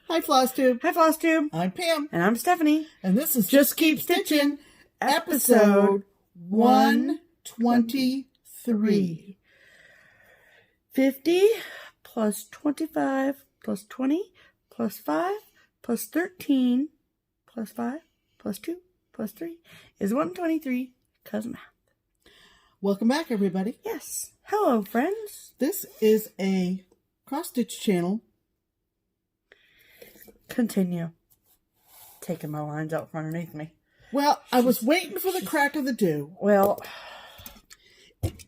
Hi, FlossTube. Hi, FlossTube. I'm Pam. And I'm Stephanie. And this is Just Keep Stitching, episode 123. 50 plus 25 plus 20 plus 5 plus 13 plus 5 plus 2 plus 3 is 123 because math. Welcome back, everybody. Yes. Hello, friends. This is a cross-stitch channel. Continue. Taking my lines out from underneath me. Well, I was waiting for the crack of the dew. Well,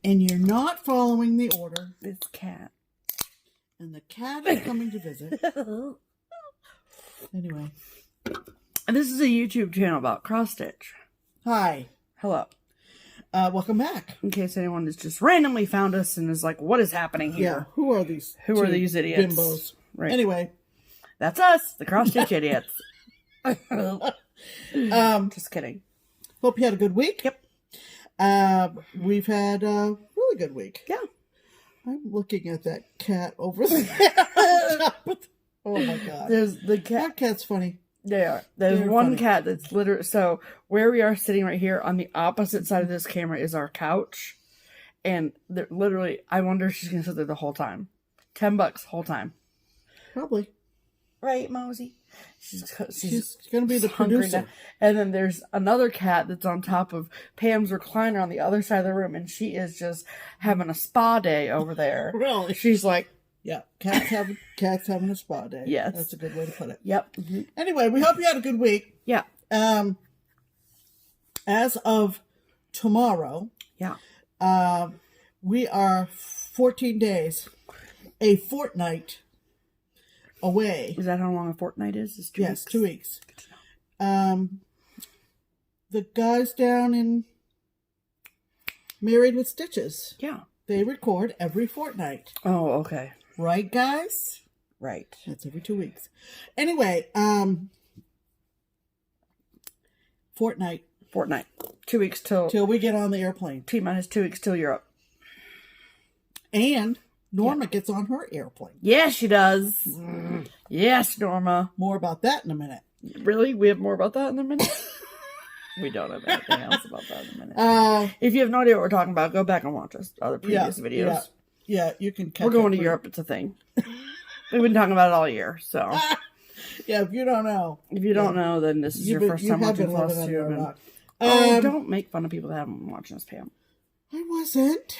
and you're not following the order. It's cat. And the cat is coming to visit. Anyway. This is a YouTube channel about cross-stitch. Hi. Hello. Welcome back. In case anyone has just randomly found us and is like, what is happening here? Yeah, who are these? Who are these idiots? Bimbos. Right. Anyway. That's us, the cross-stitch idiots. Just kidding. Hope you had a good week. Yep. We've had a really good week. Yeah. I'm looking at that cat over there. Oh my god. There's the cat. That cat's funny. They are. There's one cat that's literally, so where we are sitting right here on the opposite side of this camera is our couch. And literally, I wonder if she's going to sit there the whole time. $10 whole time. Probably. Right, Mosey? She's going to be the producer. Down. And then there's another cat that's on top of Pam's recliner on the other side of the room. And she is just having a spa day over there. Really? She's like, yeah, cat's having a spa day. Yes. That's a good way to put it. Yep. Mm-hmm. Anyway, we hope you had a good week. Yeah. As of tomorrow, yeah, we are 14 days, a fortnight away. Is that how long a fortnight is? It's 2 weeks? Yes, 2 weeks. The guys down in Married with Stitches. Yeah. They record every fortnight. Oh, okay. Right, guys? Right. That's every 2 weeks. Anyway, fortnight. 2 weeks till we get on the airplane. T-minus 2 weeks till you're up. And Norma gets on her airplane. Yes, she does. Yes, Norma. More about that in a minute. Really? We have more about that in a minute? We don't have anything else about that in a minute. If you have no idea what we're talking about, go back and watch us other previous videos. Yeah, you can catch We're going to Europe. It's a thing. We've been talking about it all year, so. Yeah, if you don't know. If you don't know, then this is your first time watching FlossTube. Don't make fun of people that haven't been watching us, Pam. I wasn't.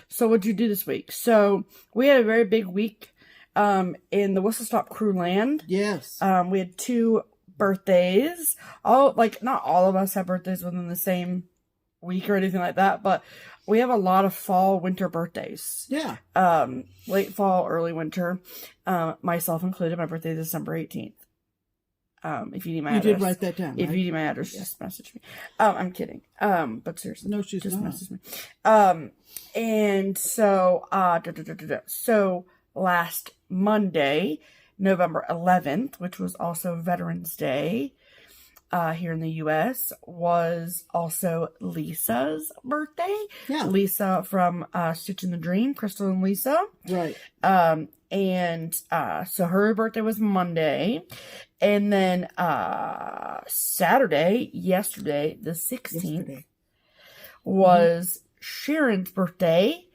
So what'd you do this week? So we had a very big week in the Whistle Stop crew land. Yes. We had 2 birthdays. Not all of us have birthdays within the same week or anything like that, but we have a lot of fall, winter birthdays. Yeah. Late fall, early winter. Myself included. My birthday is December 18th. If you need my address. You did write that down, If right? you need my address, just message me. I'm kidding. But seriously. No, she's just not. message me. And so, so last Monday, November 11th, which was also Veterans Day, here in the U.S., was also Lisa's birthday. Yeah. Lisa from Stitching the Dream, Crystal and Lisa. Right. And so her birthday was Monday. And then Saturday, yesterday, the 16th, was Sharon's birthday.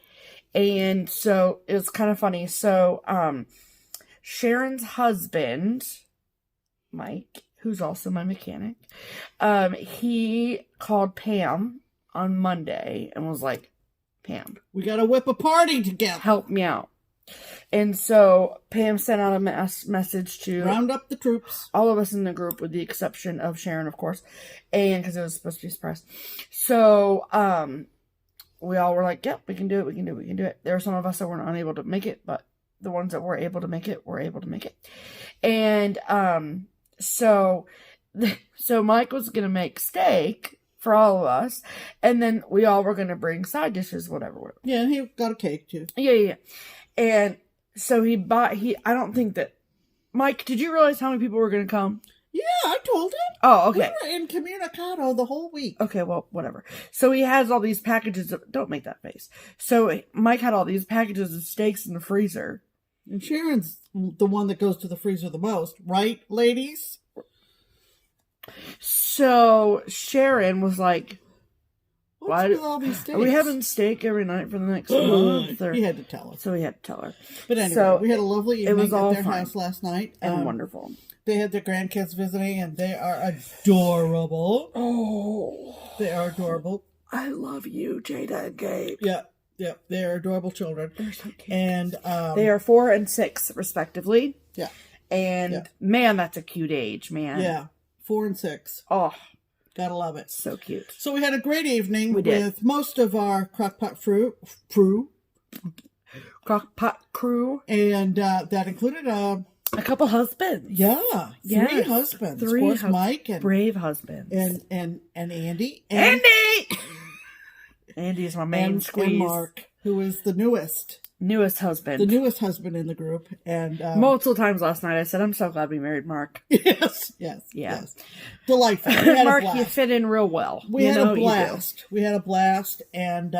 And so it was kind of funny. So Sharon's husband, Mike, who's also my mechanic, he called Pam on Monday and was like, Pam, we got to whip a party together. Help me out. And so Pam sent out a message to round up the troops, all of us in the group, with the exception of Sharon, of course, and because it was supposed to be a surprise. So we all were like, "Yep, we can do it. We can do it. We can do it." There were some of us that were unable to make it, but the ones that were able to make it were able to make it. And so Mike was gonna make steak for all of us, and then we all were gonna bring side dishes, whatever. Yeah, and he got a cake too. Yeah. And so I don't think that, Mike, did you realize how many people were going to come? Yeah, I told him. Oh, okay. We were incommunicado the whole week. Okay, well, whatever. So he has all these packages of, don't make that face. So Mike had all these packages of steaks in the freezer. And Sharon's the one that goes to the freezer the most, right, ladies? So Sharon was like, What's with all these steaks? Are we having steak every night for the next month? He had to tell her. So we had to tell her. But anyway, so we had a lovely evening at their fun. house last night. And wonderful. They had their grandkids visiting, and they are adorable. Oh. They are adorable. I love you, Jada and Gabe. Yeah. They are adorable children. They're so cute. And they are 4 and 6, respectively. Yeah. And man, that's a cute age, man. Yeah. 4 and 6. Oh. Gotta love it. So cute. So we had a great evening with most of our crockpot crew. Crockpot crew. And that included a couple husbands. Yeah. 3 husbands. 3 of course, Mike and brave husbands. And Andy. Andy is my main squeeze. And Mark, who is the newest husband. The newest husband in the group. And multiple times last night I said, I'm so glad we married Mark. Yes. Delightful. Mark, you fit in real well. We had a blast. And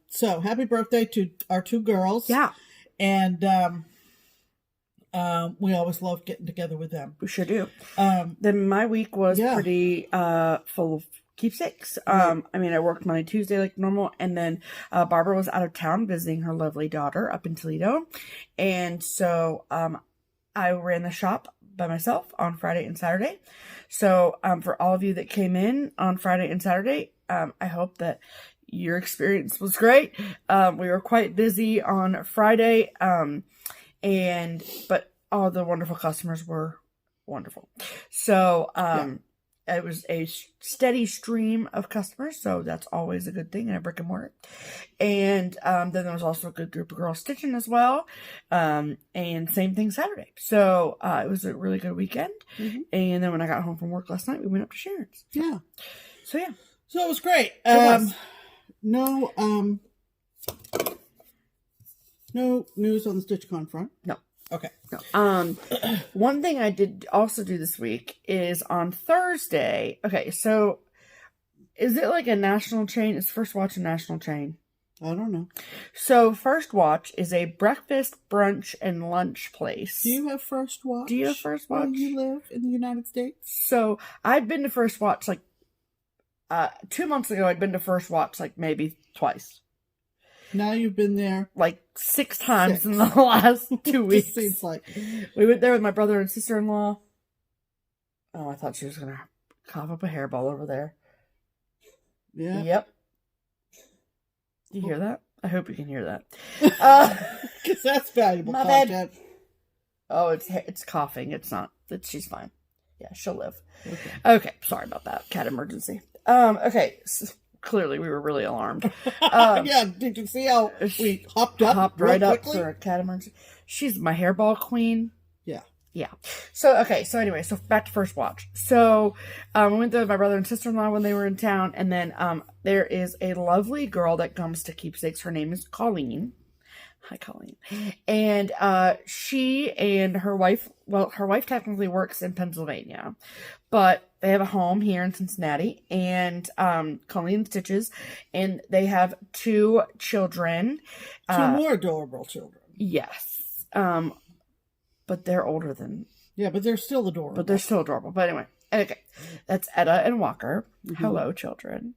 so happy birthday to our 2 girls. Yeah. And we always love getting together with them. We sure do. Then my week was pretty full of keepsakes. I mean, I worked Monday, Tuesday like normal, and then Barbara was out of town visiting her lovely daughter up in Toledo, and so I ran the shop by myself on Friday and Saturday. So for all of you that came in on Friday and Saturday, I hope that your experience was great. We were quite busy on Friday, but all the wonderful customers were wonderful. So it was a steady stream of customers, so that's always a good thing in a brick and mortar. And then there was also a good group of girls stitching as well. And same thing Saturday. So it was a really good weekend. Mm-hmm. And then when I got home from work last night, we went up to Sharon's. Yeah. So yeah. So it was great. No news on the StitchCon front? No. Okay. No. One thing I did also do this week is on Thursday. Okay, so is it like a national chain? Is First Watch a national chain? I don't know. So First Watch is a breakfast, brunch, and lunch place. Do you have First Watch? Do you have First Watch? Where you live in the United States? So I've been to First Watch like 2 months ago. I'd been to First Watch like maybe twice. Now you've been there like 6 times in the last 2 weeks. Seems like we went there with my brother and sister-in-law. Oh, I thought she was gonna cough up a hairball over there. Yeah. Yep. Do you hear that? I hope you can hear that. Because that's valuable my content. bad. Oh, it's coughing. It's not. She's fine. Yeah, she'll live. Okay. Sorry about that. Cat emergency. Okay. So, clearly, we were really alarmed. Yeah, did you see how we hopped right quickly? up for a cat emergency? She's my hairball queen. Yeah. So, okay. So anyway, back to First Watch. So, we went there with my brother and sister-in-law when they were in town. And then, there is a lovely girl that comes to Keepsakes. Her name is Colleen. Hi, Colleen. And, she and her wife, her wife technically works in Pennsylvania, but they have a home here in Cincinnati, and, Colleen stitches, and they have 2 children. 2 more adorable children. Yes. But they're older than... Yeah, but they're still adorable. But anyway, okay. That's Etta and Walker. Mm-hmm. Hello, children.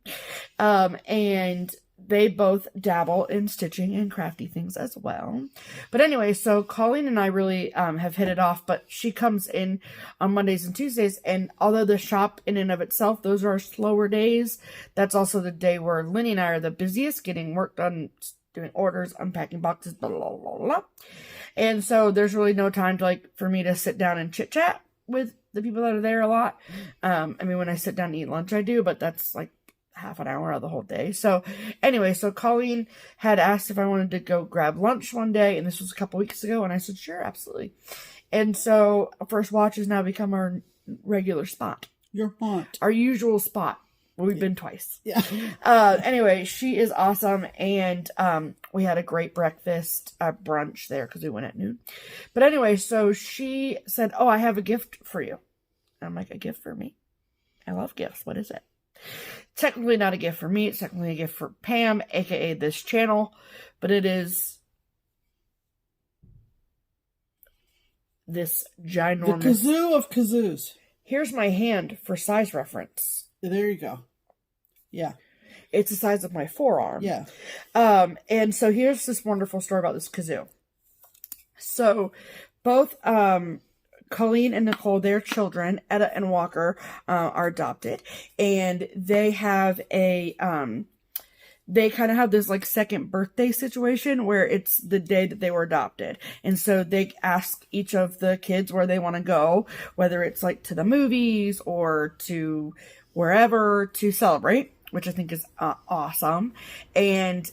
And they both dabble in stitching and crafty things as well. But anyway, so Colleen and I really have hit it off, but she comes in on Mondays and Tuesdays, and although the shop in and of itself, those are slower days, that's also the day where Lenny and I are the busiest, getting work done, doing orders, unpacking boxes, blah, blah, blah, blah. And so there's really no time to for me to sit down and chit chat with the people that are there a lot. I mean, when I sit down and eat lunch, I do, but that's like half an hour of the whole day. So anyway, so Colleen had asked if I wanted to go grab lunch one day, and this was a couple weeks ago, and I said, sure, absolutely. And so First Watch has now become our regular spot. Your haunt. Our usual spot. We've been twice. Yeah. Anyway, she is awesome. And we had a great breakfast, brunch there because we went at noon. But anyway, so she said, oh, I have a gift for you. And I'm like, a gift for me? I love gifts. What is it? Technically not a gift for me. It's technically a gift for Pam, a.k.a. this channel. But it is this The ginormous... kazoo of kazoos. Here's my hand for size reference. There you go. Yeah. It's the size of my forearm. Yeah. And so here's this wonderful story about this kazoo. So both Colleen and Nicole, their children, Etta and Walker, are adopted. And they have a... they kind of have this like second birthday situation where it's the day that they were adopted. And so they ask each of the kids where they want to go, whether it's like to the movies or to wherever to celebrate, which I think is awesome. And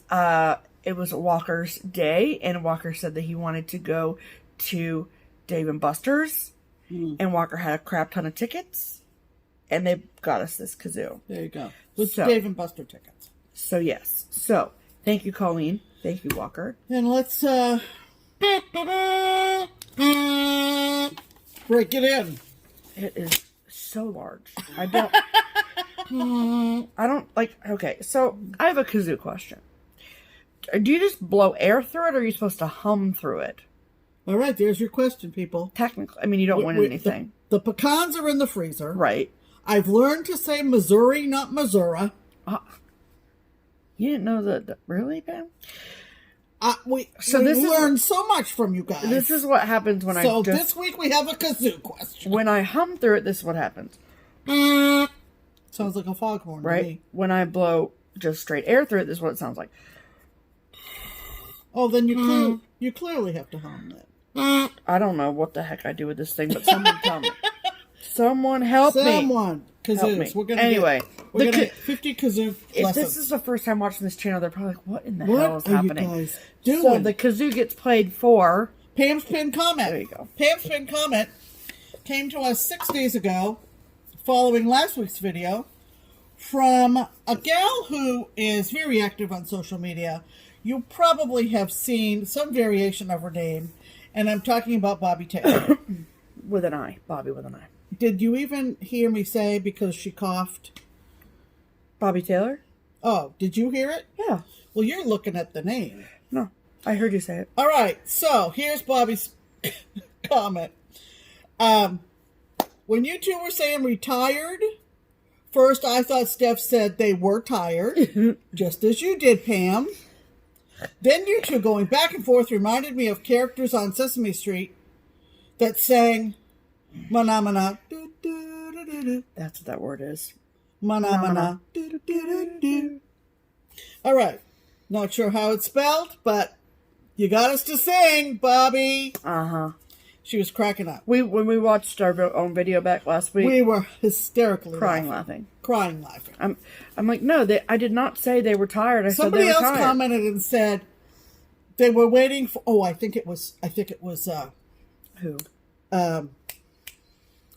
it was Walker's day, and Walker said that he wanted to go to Dave & Buster's, and Walker had a crap ton of tickets, and they got us this kazoo. There you go. With So- Dave & Buster tickets. So yes. So thank you, Colleen. Thank you, Walker. And let's break it in. It is so large. I don't like, okay, so I have a kazoo question. Do you just blow air through it, or are you supposed to hum through it? All right, there's your question, people. Technically, I mean, you don't win anything. The pecans are in the freezer. Right. I've learned to say Missouri, not Missouri. You didn't know that, really, Pam? We this is- learned so much from you guys. This is what happens when So this week we have a kazoo question. when I hum through it, this is what happens. Sounds like a foghorn to Right? me. When I blow just straight air through it, this is what it sounds like. Oh, then you clearly have to hum that. I don't know what the heck I do with this thing, but someone tell me. Someone help me. Someone. Help me. Kazoos. We're gonna Anyway, we're gonna get 50 kazoo if lessons. this is the first time watching this channel, they're probably like, what in the hell is What are happening? you guys doing? So the kazoo gets played for... Pam's pinned comment. There you go. Pam's pinned comment came to us 6 days ago, following last week's video, from a gal who is very active on social media. You probably have seen some variation of her name, and I'm talking about Bobby Taylor. With an I. Bobby with an I. Did you even hear me say because she coughed? Bobby Taylor? Oh, did you hear it? Yeah. Well, you're looking at the name. No. I heard you say it. All right, so here's Bobby's comment. When you two were saying retired, first I thought Steph said they were tired, just as you did, Pam. Then you two going back and forth reminded me of characters on Sesame Street that sang Mana Mana. That's what that word is. Mana Mana. All right, not sure how it's spelled, but you got us to sing, Bobby. Uh-huh. She was cracking up. When we watched our own video back last week, We were hysterically crying laughing. Crying laughing. I'm like, no, I did not say they were tired. I Somebody said they were else tired. commented and said they were waiting for. Oh, I think it was. Who?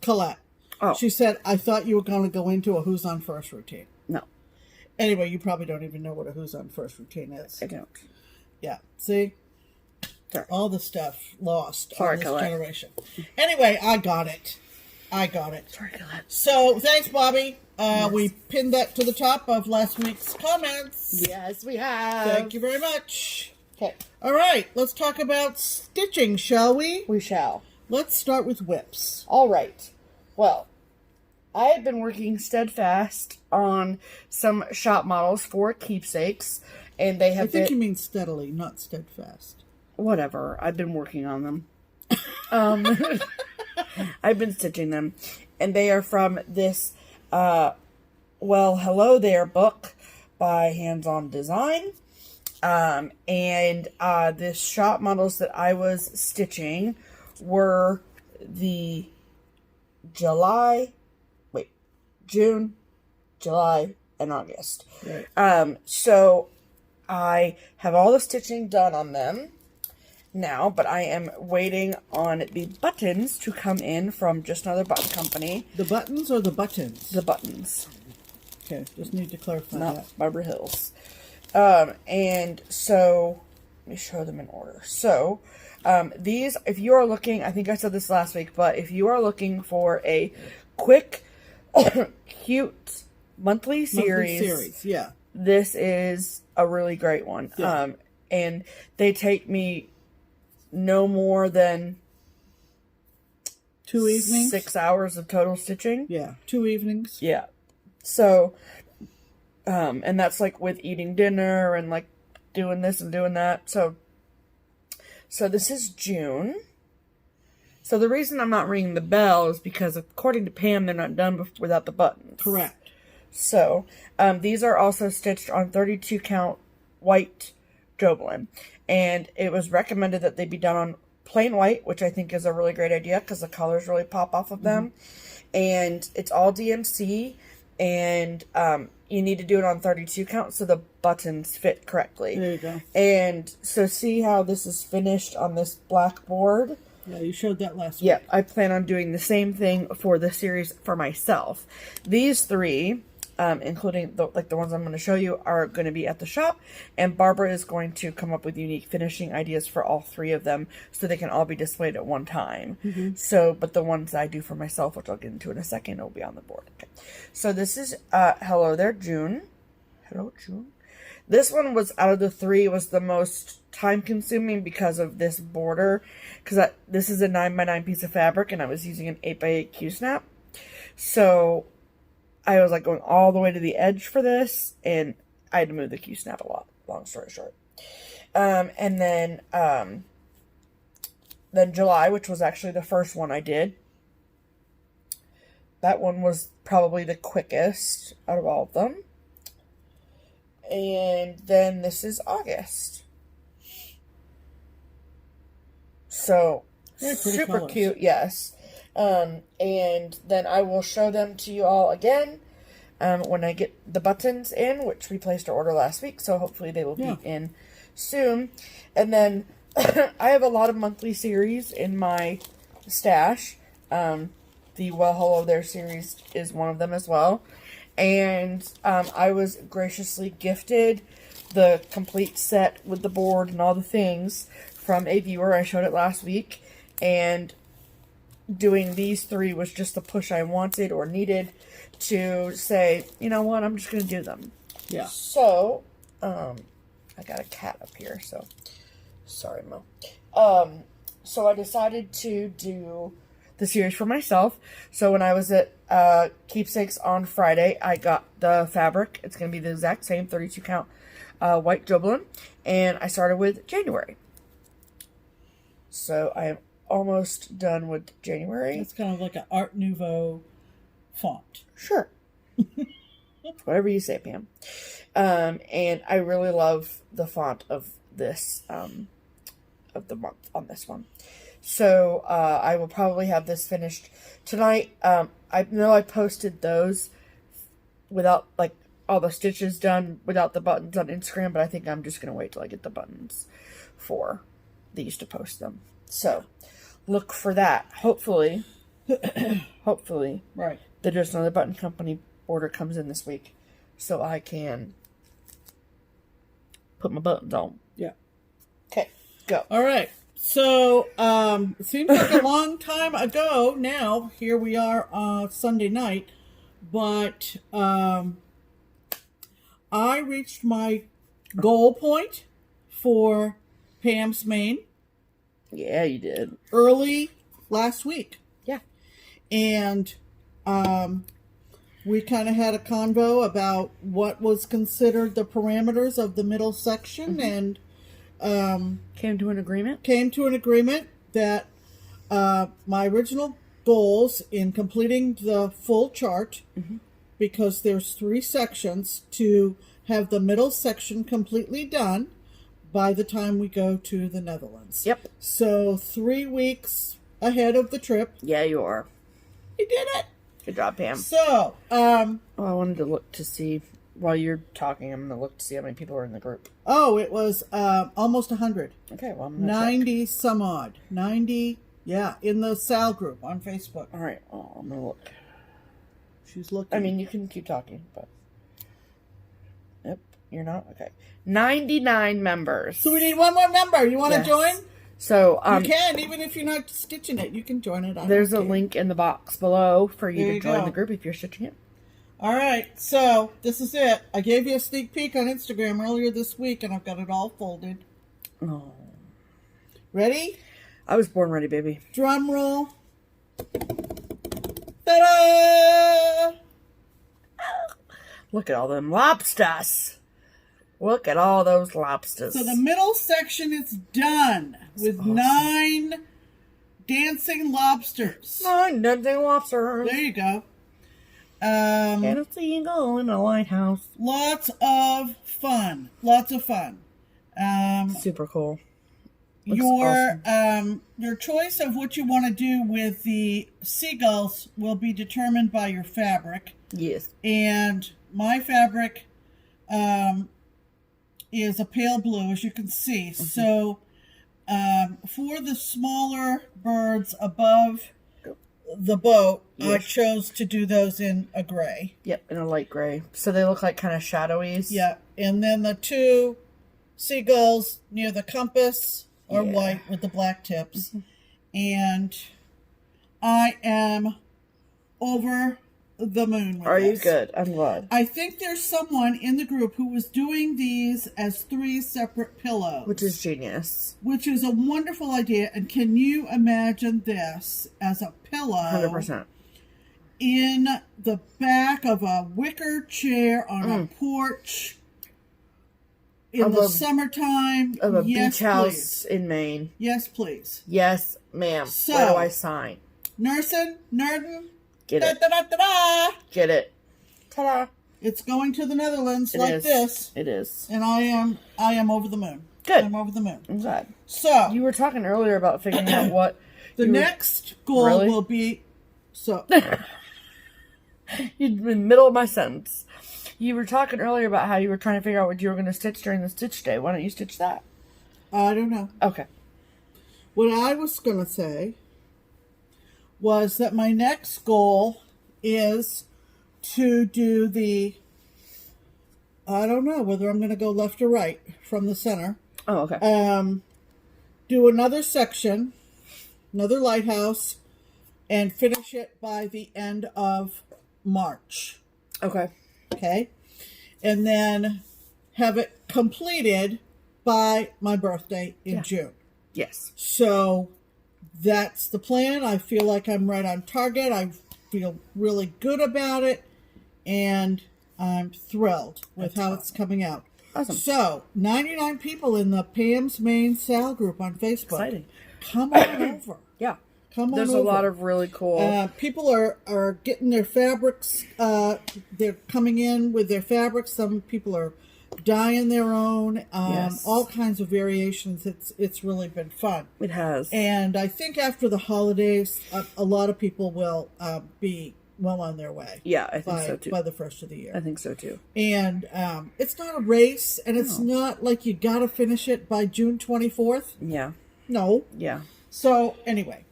Colette. Oh. She said, "I thought you were going to go into a Who's on First routine." No, Anyway, you probably don't even know what a Who's on First routine is. I don't. Yeah. See, Sorry. all the stuff lost Sorry, on this Colette. generation. Anyway, I got it. Sorry, Colette. So thanks, Bobby. We pinned that to the top of last week's comments. Yes, we have. Thank you very much. Okay. All right, let's talk about stitching, shall we? We shall. Let's start with whips. All right. Well, I have been working steadfast on some shop models for Keepsakes, and they I have think been... you mean steadily, not steadfast. Whatever. I've been working on them. I've been stitching them, and they are from this, Well, Hello There book by Hands On Design. And the shop models that I was stitching were the June, July, and August. Right. So I have all the stitching done on them now, but I am waiting on the buttons to come in from Just Another Button Company. The buttons or the buttons? The buttons, Okay, just need to clarify not that. Barbara Hills. And so, let me show them in order. So, these, if you are looking, I think I said this last week, but if you are looking for a quick, cute monthly series, yeah. this is a really great one. Yeah. And they take me no more than 2 evenings. 6 hours of total stitching. Yeah, 2 evenings. Yeah. So, and that's like with eating dinner and like doing this and doing that. So this is June. So the reason I'm not ringing the bell is because according to Pam, they're not done without the buttons. Correct. So, these are also stitched on 32 count white Joblin. And it was recommended that they be done on plain white, which I think is a really great idea because the colors really pop off of them. And it's all DMC, and you need to do it on 32 count so the buttons fit correctly. There you go. And so see how this is finished on this black board? Yeah, you showed that last week. Yeah, I plan on doing the same thing for the series for myself. These 3, including the ones I'm going to show you, are going to be at the shop, and Barbara is going to come up with unique finishing ideas for all 3 of them so they can all be displayed at one time. So, but the ones I do for myself, which I'll get into in a second, will be on the board. Okay. So this is Hello There June. Hello June. This one was, out of the 3, was the most time consuming because of this border, because this is a 9x9 piece of fabric and I was using an 8x8 Q-snap. So I was like going all the way to the edge for this, and I had to move the Q-snap a lot, long story short. And then July, which was actually the first one I did. That one was probably the quickest out of all of them. And then this is August. So, super colors. cute, yes. And then I will show them to you all again when I get the buttons in, which we placed our order last week, so hopefully they will be in soon. And then I have a lot of monthly series in my stash. The Well Hello There series is one of them as well. And I was graciously gifted the complete set with the board and all the things from a viewer. I showed it last week, and doing these 3 was just the push I wanted or needed to say, you know what, I'm just going to do them. Yeah. So, I got a cat up here, so sorry, Mo. So I decided to do the series for myself. So when I was at Keepsakes on Friday, I got the fabric. It's going to be the exact same 32 count white Joblin, and I started with January. So I am almost done with January. It's kind of like an Art Nouveau font. Sure. Whatever you say, Pam. And I really love the font of this, of the month on this one. So, I will probably have this finished tonight. I know I posted those without, like, all the stitches done without the buttons on Instagram, but I think I'm just going to wait till I get the buttons for these to post them. So, look for that. Hopefully, Right. the Just Another Button Company order comes in this week so I can put my buttons on. Yeah. Okay, go. All right. So, it seems like a long time ago now. Here we are on Sunday night. But I reached my goal point for Pam's Maine Yeah, you did. early last week. Yeah. And we kind of had a convo about what was considered the parameters of the middle section, and Came to an agreement? came to an agreement that my original goals in completing the full chart, because there's 3 sections, to have the middle section completely done by the time we go to the Netherlands. Yep. So 3 weeks ahead of the trip. Yeah, you are. We did it. Good job, Pam. So, Oh, I wanted to look to see, while you're talking, I'm going to look to see how many people are in the group. oh, it was almost 100. Okay, well, I'm going to 90 some odd. 90, yeah, in the Sal group on Facebook. All right, well, I'm going to look. She's looking. I mean, you can keep talking, but... Yep, you're not? Okay. 99 members. So we need one more member. You want to Yes. join? So, You can, even if you're not stitching it. You can join it. there's a link in the box below for you There to you join go. the group if you're stitching it. All right, so this is it. I gave you a sneak peek on Instagram earlier this week, and I've got it all folded. Oh. Ready? I was born ready, baby. Drum roll. Ta-da! Look at all them lobsters. Look at all those lobsters. So the middle section is done with awesome. 9 dancing lobsters. 9 dancing lobsters. There you go. And a seagull in a lighthouse. Lots of fun. Lots of fun. Super cool. Looks awesome. Your choice of what you want to do with the seagulls will be determined by your fabric. Yes. And my fabric is a pale blue, as you can see. Mm-hmm. So for the smaller birds above the boat, yes. I chose to do those in a gray. Yep, in a light gray. So they look like kind of shadowy. Yeah, and then the 2 seagulls near the compass are white with the black tips. Mm-hmm. And I am over the moon with Are this. you good? I'm glad. I think there's someone in the group who was doing these as 3 separate pillows. Which is genius. Which is a wonderful idea. And can you imagine this as a pillow? 100%. In the back of a wicker chair on a porch in the summertime. Of a beach house in Maine. Yes, please. Yes, ma'am. So, where do I sign? Nerdin. Get it. Da-da-da-da-da. Get it. Ta-da. It's going to the Netherlands this. It is. And I am over the moon. Good. I'm over the moon. I'm glad. So you were talking earlier about figuring out what the next goal will be. So you'd been in the middle of my sentence. You were talking earlier about how you were trying to figure out what you were going to stitch during the stitch day. Why don't you stitch that? I don't know. Okay. What I was going to say was that my next goal is to do the, I don't know whether I'm going to go left or right from the center. Oh, okay. Do another section, another lighthouse, and finish it by the end of March. Okay. Okay. And then have it completed by my birthday in June. Yes. So that's the plan. I feel like I'm right on target. I feel really good about it. And I'm thrilled with how it's coming out. Awesome. So, 99 people in the Pam's Maine Sal group on Facebook. Exciting. Come on over. Yeah. Come on There's over. a lot of really cool. People are getting their fabrics. They're coming in with their fabrics. Some people are dyeing their own. Yes. All kinds of variations. It's really been fun. It has. And I think after the holidays, a lot of people will be well on their way. Yeah, I think so too. By the first of the year. I think so too. And it's not a race, and it's not like you got to finish it by June 24th. Yeah. No. Yeah. So, anyway.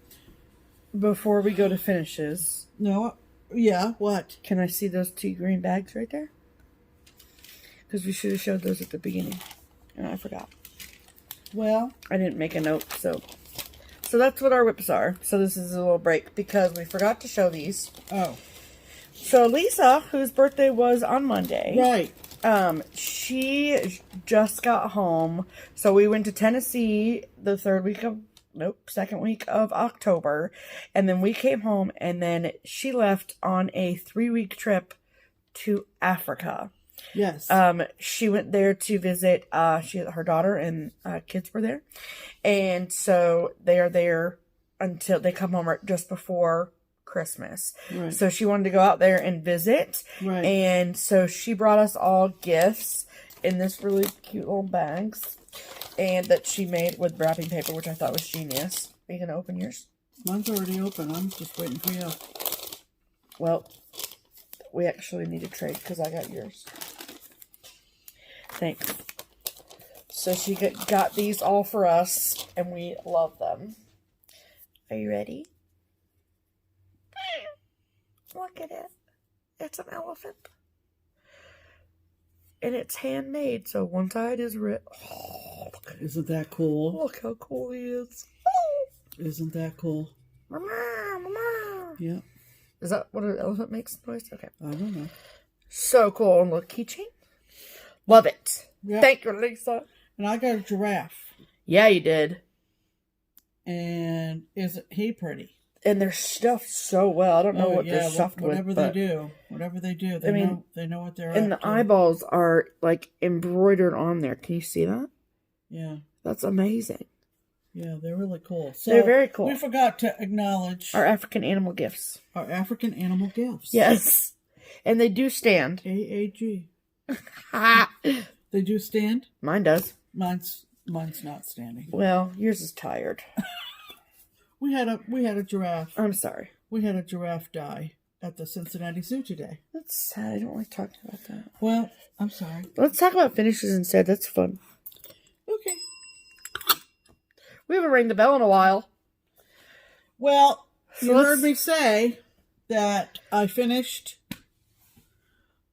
Before we go to finishes. No. Yeah, what? Can I see those 2 green bags right there? Because we should have showed those at the beginning. And I forgot. Well. I didn't make a note, so that's what our whips are. So this is a little break because we forgot to show these. Oh. So Lisa, whose birthday was on Monday. Right. She just got home. So we went to Tennessee the second week of October. And then we came home and then she left on a 3-week trip to Africa. Yes. She went there to visit, her daughter and kids were there. And so they are there until they come home just before Christmas. Right. So she wanted to go out there and visit. Right. And so she brought us all gifts in this really cute little bags and that she made with wrapping paper, which I thought was genius. Are you going to open yours? Mine's already open. I'm just waiting for you. Well, we actually need to trade because I got yours. Thanks. So she got these all for us, and we love them. Are you ready? Look at it. It's an elephant. And it's handmade, so one side is red. Oh, isn't that cool? Look how cool he is. Isn't that cool? Mama. Yeah. Is that what an elephant makes noise? Okay. I don't know. So cool. And look, keychain. Love it. Yep. Thank you, Lisa. And I got a giraffe. Yeah, you did. And isn't he pretty? And they're stuffed so well. I don't know what they're stuffed whatever with. Whatever they do, they know what they're and up the to. eyeballs are like embroidered on there. Can you see that? Yeah. That's amazing. Yeah, they're really cool. So they're very cool. We forgot to acknowledge our African animal gifts. Our African animal gifts. Yes. And they do stand. AAG. They do stand? Mine does. Mine's not standing. Well, yours is tired. We had a giraffe. I'm sorry. We had a giraffe die at the Cincinnati Zoo today. That's sad. I don't like talking about that. Well, I'm sorry. Let's talk about finishes instead. That's fun. Okay. We haven't rang the bell in a while. Well, you heard me say that I finished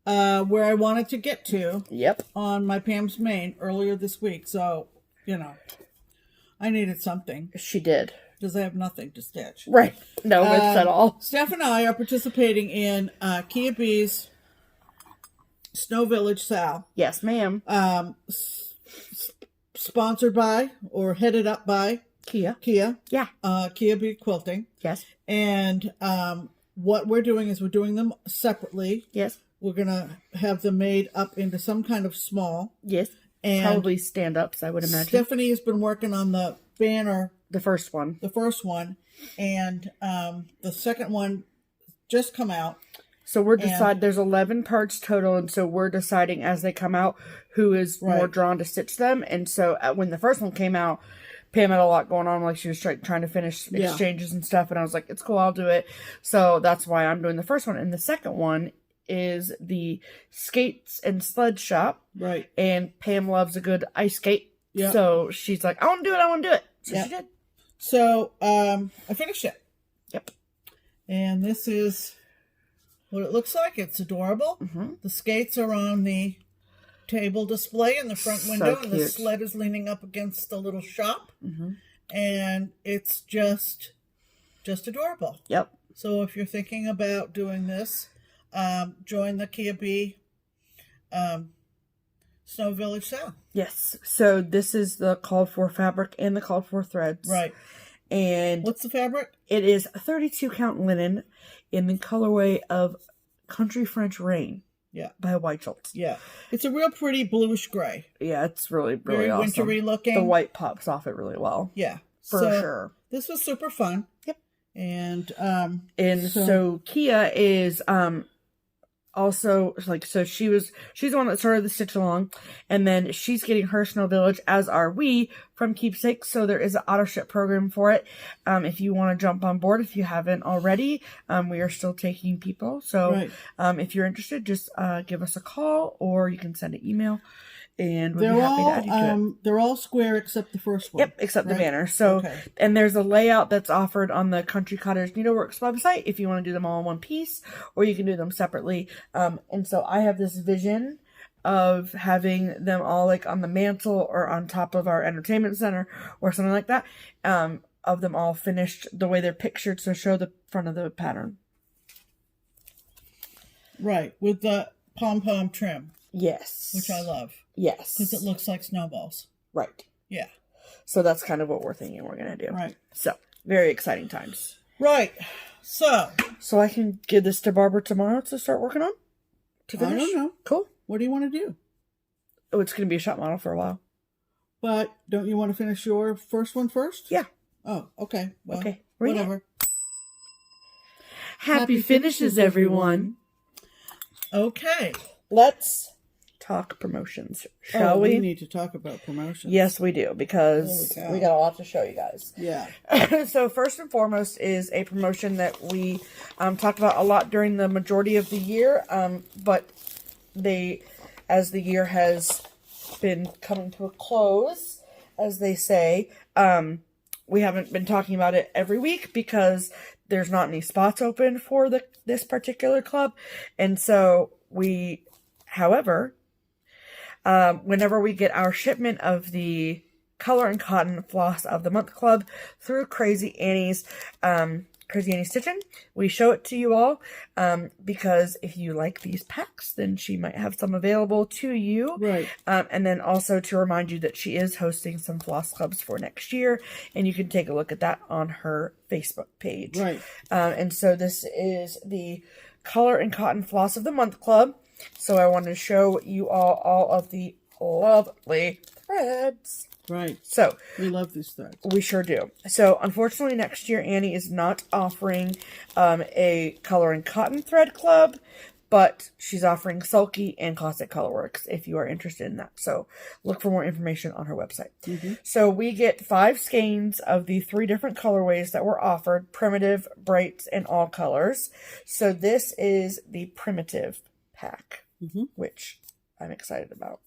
where I wanted to get to. Yep. On my Pam's Maine earlier this week. So, I needed something. She did. Because I have nothing to stitch. Right. No, it's at all. Steph and I are participating in Kia Bee's Snow Village Sal. Yes, ma'am. Sponsored by or headed up by Kia. Yeah. Kia Bee Quilting. Yes. And what we're doing is we're doing them separately. Yes. We're going to have them made up into some kind of small. Yes. And probably stand-ups, I would imagine. Stephanie has been working on the banner. The first one. And the second one just come out. So we're deciding, there's 11 parts total, and so we're deciding as they come out who is more drawn to stitch them. And so when the first one came out, Pam had a lot going on, like she was trying to finish exchanges and stuff, and I was like, it's cool, I'll do it. So that's why I'm doing the first one. And the second one is the Skates and Sled Shop. Right. And Pam loves a good ice skate. Yeah. So she's like, I want to do it. So she did. So I finished it. Yep. And this is what it looks like. It's adorable. Mm-hmm. The skates are on the table display in the front window, and the sled is leaning up against the little shop. Mm-hmm. And it's just adorable. Yep. So if you're thinking about doing this, join the Kia Bee Snow Village sale. Yes. So this is the called for fabric and the called for threads. Right. And what's the fabric? It is 32 count linen in the colorway of Country French Rain. Yeah. By White Schultz. Yeah. It's a real pretty bluish gray. Yeah, it's really very awesome. Wintry looking. The white pops off it really well. Yeah. For sure. This was super fun. Yep. And so Kia is also like, so she's the one that started the stitch along, and then she's getting her Snow Village, as are we, from Keepsakes. So there is an auto ship program for it. If you want to jump on board, if you haven't already, we are still taking people. So if you're interested, just give us a call, or you can send an email, and we'll be happy to add you to it. They're all square except the first one. Yep, except the banner. So, and there's a layout that's offered on the Country Cottage Needleworks website if you want to do them all in one piece, or you can do them separately. And so I have this vision of having them all like on the mantle or on top of our entertainment center or something like that, of them all finished the way they're pictured. So show the front of the pattern. Right, with the pom-pom trim. Yes. Which I love. Yes. Because it looks like snowballs. Right. Yeah. So that's kind of what we're thinking we're going to do. Right. So, very exciting times. Right. So I can give this to Barbara tomorrow to start working on? To finish? I don't know. Cool. What do you want to do? Oh, it's going to be a shop model for a while. But don't you want to finish your first one first? Yeah. Oh, okay. Well, okay. Whatever. Happy finishes, everyone. Okay. Let's talk promotions, shall we? We need to talk about promotions. Yes, we do, because we got a lot to show you guys. Yeah. So first and foremost is a promotion that we talked about a lot during the majority of the year, but as the year has been coming to a close, as they say, we haven't been talking about it every week because there's not any spots open for this particular club, and so however, whenever we get our shipment of the Color and Cotton Floss of the Month Club through Crazy Annie's, Crazy Annie Stitchin. We show it to you all because if you like these packs, then she might have some available to you. Right. And then also to remind you that she is hosting some floss clubs for next year, and you can take a look at that on her Facebook page. Right. And so this is the Color and Cotton Floss of the Month Club. So I want to show you all of the lovely threads. Right. So we love these threads. We sure do. So unfortunately next year Annie is not offering a color and cotton thread club, but she's offering Sulky and Classic Colorworks if you are interested in that. So look for more information on her website. So we get 5 skeins of the 3 different colorways that were offered: primitive, brights, and all colors. So this is the primitive pack, which I'm excited about.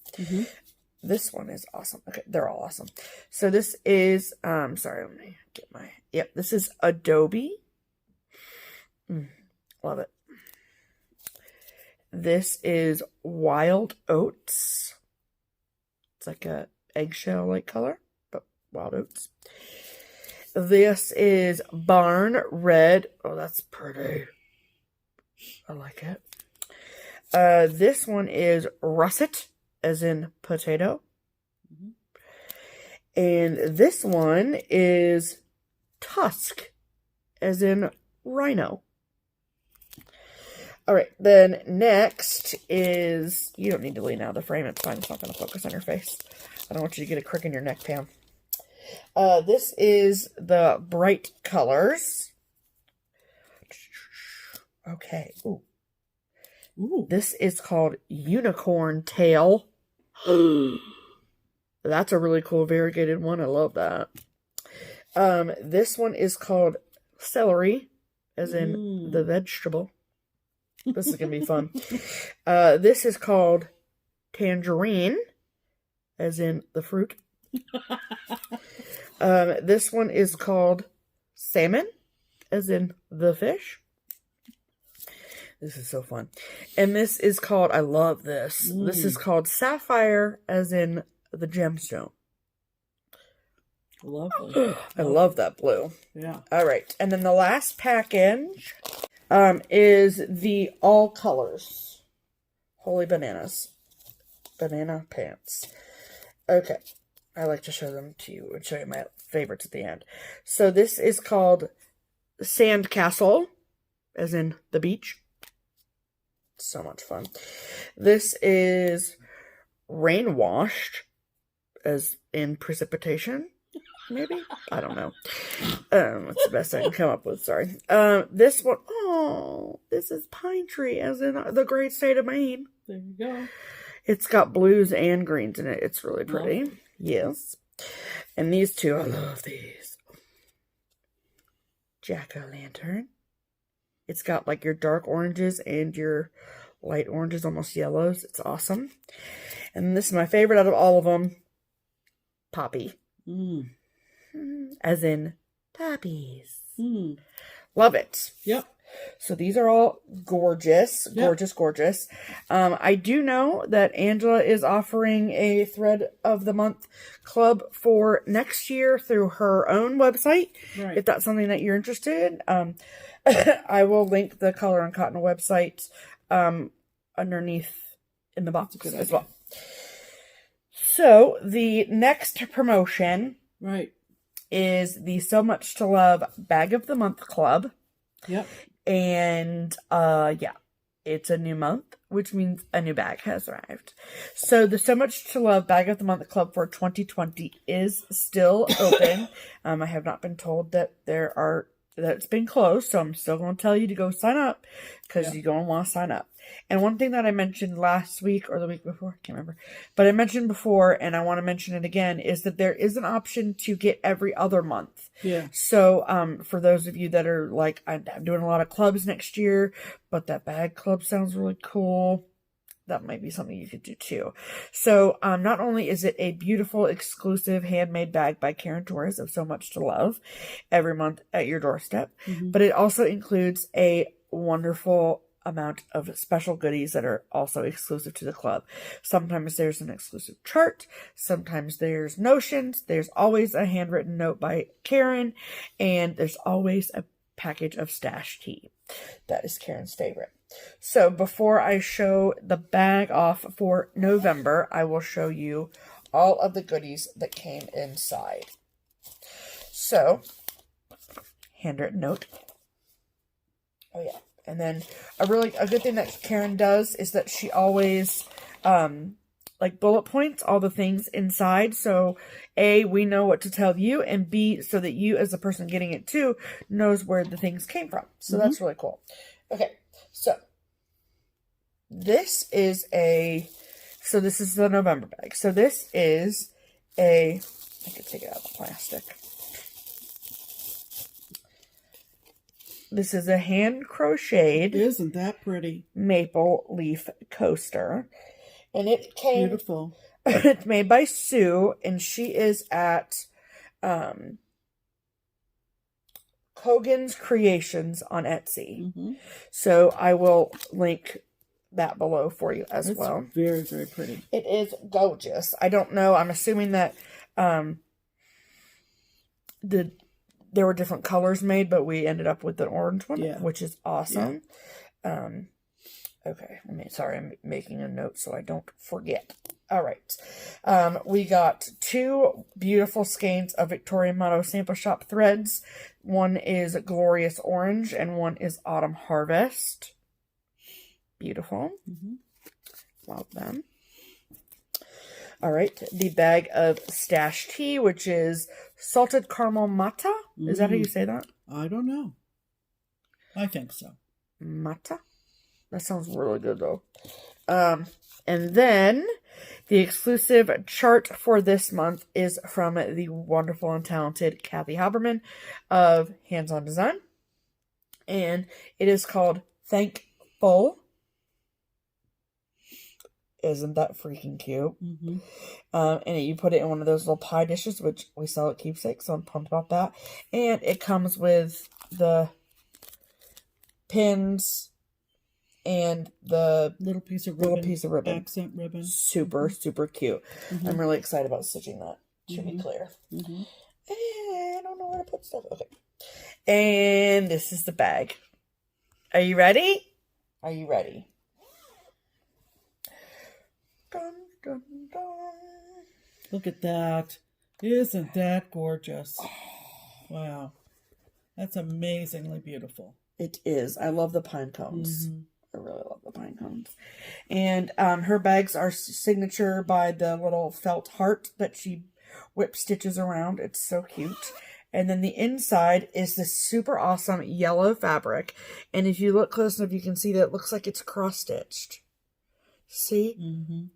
This one is awesome. Okay, they're all awesome. So this is, sorry, let me get my, this is Adobe. Love it. This is Wild Oats. It's like a eggshell-like color, but wild oats. This is Barn Red. Oh, that's pretty. I like it. This one is Russet, as in potato. And this one is Tusk, as in rhino. All right, then next is, you don't need to lean out of the frame. It's fine. It's not going to focus on your face. I don't want you to get a crick in your neck, Pam. This is the bright colors. Okay. Ooh. This is called Unicorn Tail. That's a really cool variegated one. I love that. This one is called Celery, as in the vegetable. This is going to be fun. This is called Tangerine, as in the fruit. This one is called Salmon, as in the fish. This is so fun. And this is called, I love this. This is called Sapphire, as in the gemstone. Lovely. I love that blue. Yeah. All right. And then the last package is the all colors. Holy bananas. Banana pants. Okay. I like to show them to you and show you my favorites at the end. So this is called Sand Castle, as in the beach. So much fun. This is Rain Washed, as in precipitation, maybe? I don't know. That's the best I can come up with, sorry. This one, this is Pine Tree, as in the great state of Maine. There you go. It's got blues and greens in it. It's really pretty. Yes. And these two, I love these. Jack-o'-lantern. It's got like your dark oranges and your light oranges, almost yellows. It's awesome. And this is my favorite out of all of them. Poppy. As in poppies. Love it. Yep. So these are all gorgeous. Gorgeous, gorgeous. I do know that Angela is offering a Thread of the Month club for next year through her own website. Right. If that's something that you're interested in. I will link the Color and Cotton website underneath in the box as well. So the next promotion is the So Much to Love Bag of the Month Club. Yep. And it's a new month, which means a new bag has arrived. So the So Much to Love Bag of the Month Club for 2020 is still open. I have not been told that it's been closed, so I'm still going to tell you to go sign up, because you're going to want to sign up. And one thing that I mentioned last week or the week before, I can't remember, but I mentioned before, and I want to mention it again, is that there is an option to get every other month. Yeah. So for those of you that are like, I'm doing a lot of clubs next year, but that bag club sounds really cool, that might be something you could do too. So not only is it a beautiful, exclusive, handmade bag by Karen Torres of So Much to Love every month at your doorstep, but it also includes a wonderful amount of special goodies that are also exclusive to the club. Sometimes there's an exclusive chart, sometimes there's notions, there's always a handwritten note by Karen, and there's always a package of stash tea. That is Karen's favorite. So before I show the bag off for November, I will show you all of the goodies that came inside. So, handwritten note. Oh yeah. And then a good thing that Karen does is that she always like bullet points all the things inside. So A, we know what to tell you, and B, so that you as the person getting it too knows where the things came from. So that's really cool. Okay. So this is this is the November bag. So this is I could take it out of the plastic. This is a hand crocheted. Isn't that pretty? Maple leaf coaster. And it came. Beautiful. It's made by Sue, and she is at CogansCreations on Etsy. So I will link that below for you as well. Very, very pretty. It is gorgeous. I don't know. I'm assuming that there were different colors made, but we ended up with an orange one, which is awesome. Yeah. Okay. Sorry, I'm making a note so I don't forget. All right. We got 2 beautiful skeins of Victoria Motto Sample Shop threads. One is Glorious Orange and one is Autumn Harvest. Beautiful. Love them. All right. The bag of stash tea, which is salted caramel mata. Is that how you say that? I don't know. I think so. Mata? That sounds really good, though. And then the exclusive chart for this month is from the wonderful and talented Kathy Haberman of Hands On Design. And it is called Thankful. Isn't that freaking cute? And you put it in one of those little pie dishes, which we sell at Keepsakes, so I'm pumped about that. And it comes with the pins and the little piece of ribbon. Accent ribbon. Super, super cute. I'm really excited about stitching that, to be clear. And I don't know where to put stuff. Okay. And this is the bag. Are you ready? Are you ready? Dun, dun, dun. Look at that. Isn't that gorgeous? Wow. That's amazingly beautiful. It is. I love the pine cones. I really love the pine cones. And her bags are signature by the little felt heart that she whip stitches around. It's so cute. And then the inside is this super awesome yellow fabric. And if you look close enough, you can see that it looks like it's cross-stitched. See?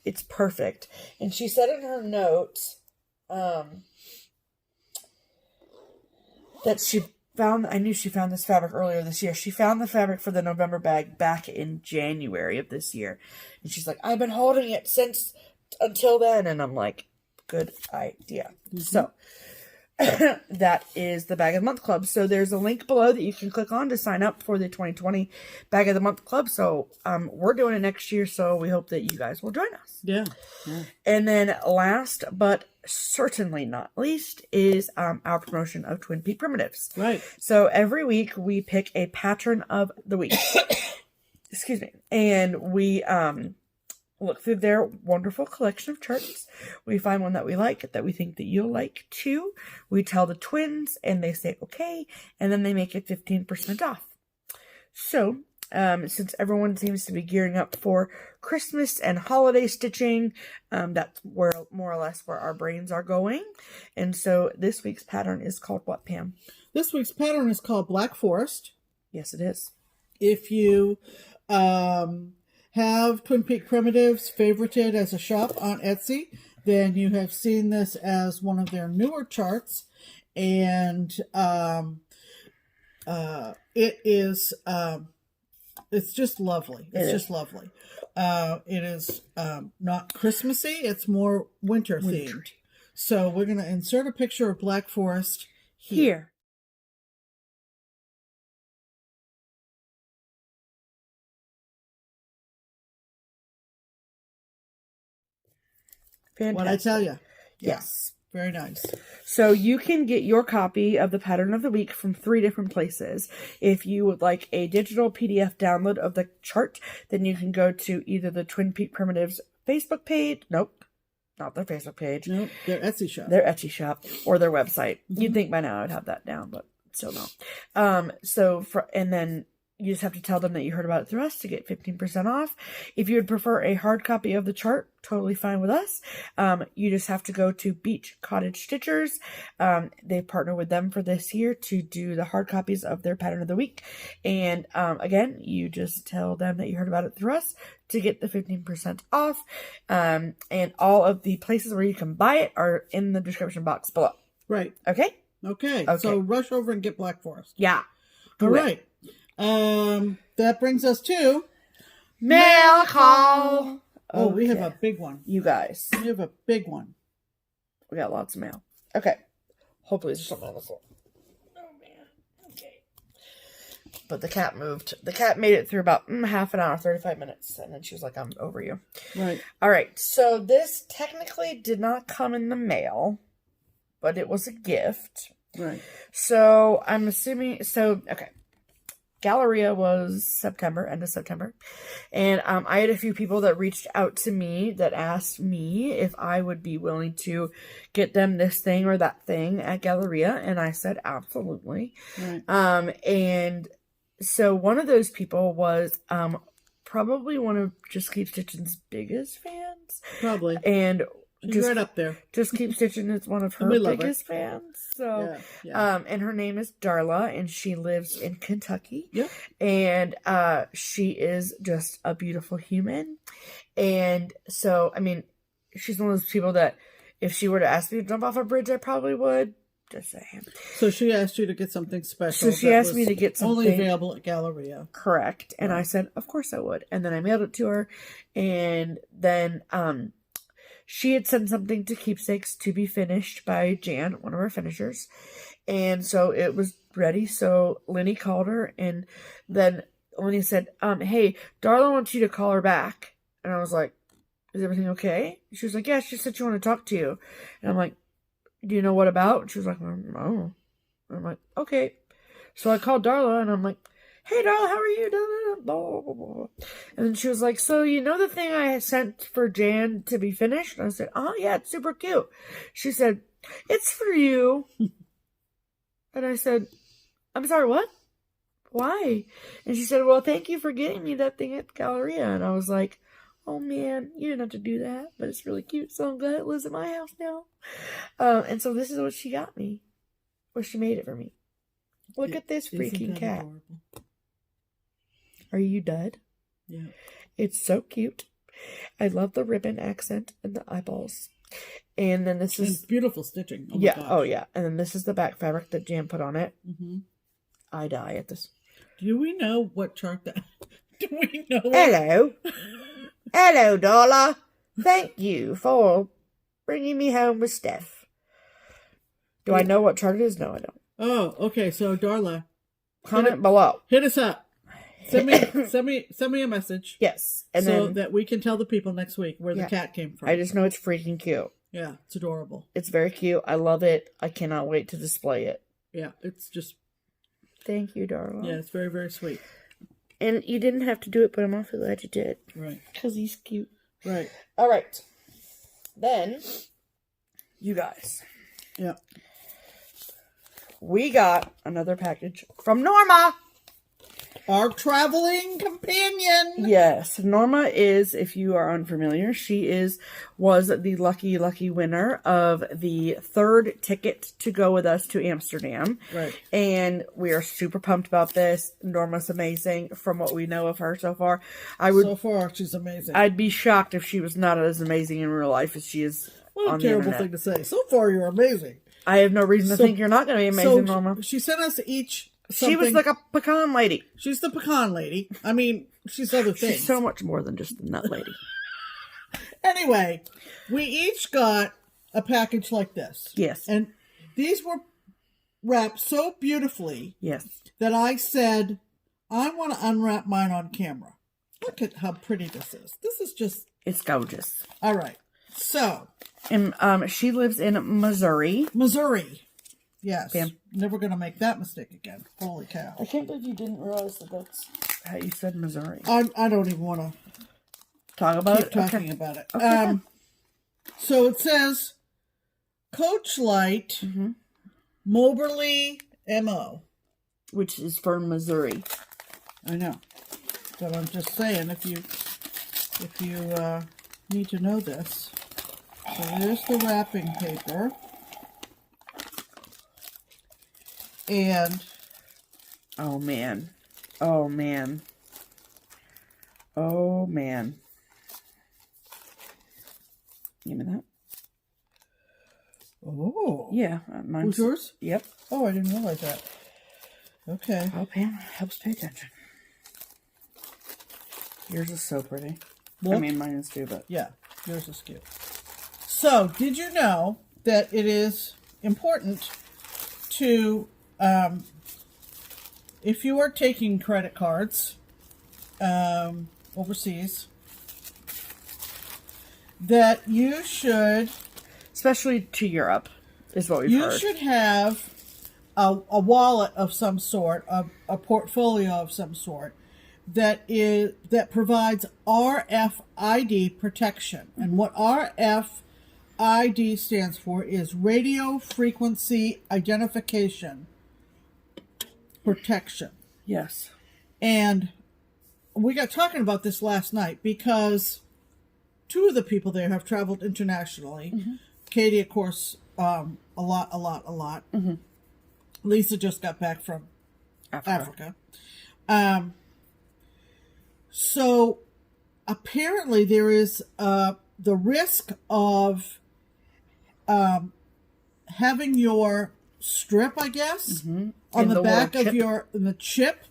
It's perfect. And she said in her notes that she found, I knew she found this fabric earlier this year. She found the fabric for the November bag back in January of this year. And she's like, I've been holding it since until then. And I'm like, good idea. So that is the Bag of the Month Club. So there's a link below that you can click on to sign up for the 2020 Bag of the Month Club. So we're doing it next year, so we hope that you guys will join us. Yeah. And then last but certainly not least is our promotion of Twin Peak Primitives. Right. So every week we pick a pattern of the week. Excuse me. And we look through their wonderful collection of charts. We find one that we like, that we think that you'll like too. We tell the twins and they say okay, and then they make it 15% off. So, since everyone seems to be gearing up for Christmas and holiday stitching, that's where more or less where our brains are going. And so this week's pattern is called what, Pam? This week's pattern is called Black Forest. Yes, it is. If you have Twin Peak Primitives favorited as a shop on Etsy, then you have seen this as one of their newer charts, and it is it's just lovely. It's just lovely. It is not Christmassy, it's more winter themed. So we're going to insert a picture of Black Forest here. Fantastic. What I tell you. Yes. Very nice. So you can get your copy of the pattern of the week from 3 different places. If you would like a digital PDF download of the chart, then you can go to either the Twin Peak Primitives Facebook page. Nope, not their Facebook page. Nope, their Etsy shop. Their Etsy shop or their website. You'd think by now I'd have that down, but still no. And then you just have to tell them that you heard about it through us to get 15% off. If you would prefer a hard copy of the chart, totally fine with us. You just have to go to Beach Cottage Stitchers. They partner with them for this year to do the hard copies of their pattern of the week. And again, you just tell them that you heard about it through us to get the 15% off. And all of the places where you can buy it are in the description box below. Right. Okay? Okay. So rush over and get Black Forest. Yeah. All right. That brings us to mail call. Oh, we have a big one. You guys. We have a big one. We got lots of mail. Okay. Hopefully there's something on the floor. Oh, man. Okay. But the cat moved. The cat made it through about half an hour, 35 minutes. And then she was like, I'm over you. Right. All right. So this technically did not come in the mail, but it was a gift. Right. So I'm assuming, okay. Galleria was end of September. And I had a few people that reached out to me that asked me if I would be willing to get them this thing or that thing at Galleria. And I said, absolutely. Right. And so one of those people was probably one of Just Keep Stitchin's biggest fans. Probably. And she's right up there. Just Keep Stitchin is one of her biggest fans. So, and her name is Darla, and she lives in Kentucky. Yeah. And she is just a beautiful human. And so, I mean, she's one of those people that if she were to ask me to jump off a bridge, I probably would. Just saying. So she asked you to get something special. So she asked me to get something only available at Galleria. Correct. And I said, of course I would. And then I mailed it to her. And then, she had sent something to Keepsakes to be finished by Jan, one of our finishers. And so it was ready. So Lenny called her, and then Lenny said, hey, Darla wants you to call her back. And I was like, is everything okay? She was like, yeah, she said she wanted to talk to you. And I'm like, do you know what about? And she was like, no. And I'm like, okay. So I called Darla, and I'm like, hey, Darla, how are you? Blah, blah, blah. And then she was like, so you know the thing I sent for Jan to be finished? And I said, oh, yeah, it's super cute. She said, it's for you. And I said, I'm sorry, what? Why? And she said, well, thank you for getting me that thing at Galleria. And I was like, oh, man, you didn't have to do that, but it's really cute, so I'm glad it lives at my house now. And so this is what she got me. Or she made it for me. Look at this freaking cat. Adorable? Are you dead? Yeah. It's so cute. I love the ribbon accent and the eyeballs. And then this is... It's beautiful stitching. Oh yeah. Oh, yeah. And then this is the back fabric that Jan put on it. Mm-hmm. I die at this. Do we know what chart that... Do we know... Hello. Hello, Darla. Thank you for bringing me home with Steph. Do I know what chart it is? No, I don't. Oh, okay. So, Darla, comment below. Hit us up. Send me a message. Yes, and so that we can tell the people next week where the cat came from. I just know it's freaking cute. Yeah, it's adorable. It's very cute. I love it. I cannot wait to display it. Yeah, it's just. Thank you, darling. Yeah, it's very, very sweet. And you didn't have to do it, but I'm awfully glad you did. Right. Because he's cute. Right. All right. Then, you guys. Yeah. We got another package from Norma. Our traveling companion. Yes. Norma is, if you are unfamiliar, was the lucky winner of the 3rd ticket to go with us to Amsterdam. Right. And we are super pumped about this. Norma's amazing from what we know of her so far. So far, she's amazing. I'd be shocked if she was not as amazing in real life as she is on the internet. What a terrible thing to say. So far, you're amazing. I have no reason to think you're not going to be amazing, Norma. She sent us each something. She was like a pecan lady. She's the pecan lady. I mean, she's other things. She's so much more than just the nut lady. Anyway, we each got a package like this. Yes. And these were wrapped so beautifully. Yes. That I said, I want to unwrap mine on camera. Look at how pretty this is. This is just... It's gorgeous. All right. So, And she lives in Missouri. Missouri. Yes. Pam. Never going to make that mistake again. Holy cow. I can't believe you didn't realize that that's how you said Missouri. I don't even want to Talk about keep it? talking about it. Okay. So it says Coach Light, Moberly MO. Which is from Missouri. I know. But I'm just saying, if you need to know this. So there's the wrapping paper. And Oh, man. Oh, man. Oh, man. Give me that. oh, Yeah. Mine's was yours? Yep. Oh, I didn't realize that. Okay. Oh, Pam helps pay attention. Yours is so pretty. Look. I mean, mine is too, but... Yeah, yours is cute. So, did you know that it is important to, if you are taking credit cards overseas, that you should... Especially to Europe, is what we've You heard. should have a wallet of some sort, a portfolio of some sort, that provides RFID protection. And what RFID stands for is radio frequency identification protection. Yes. And we got talking about this last night because two of the people there have traveled internationally. Katie, of course, a lot. Lisa just got back from Africa. So apparently there is the risk of having your strip, I guess, on the back of the chip.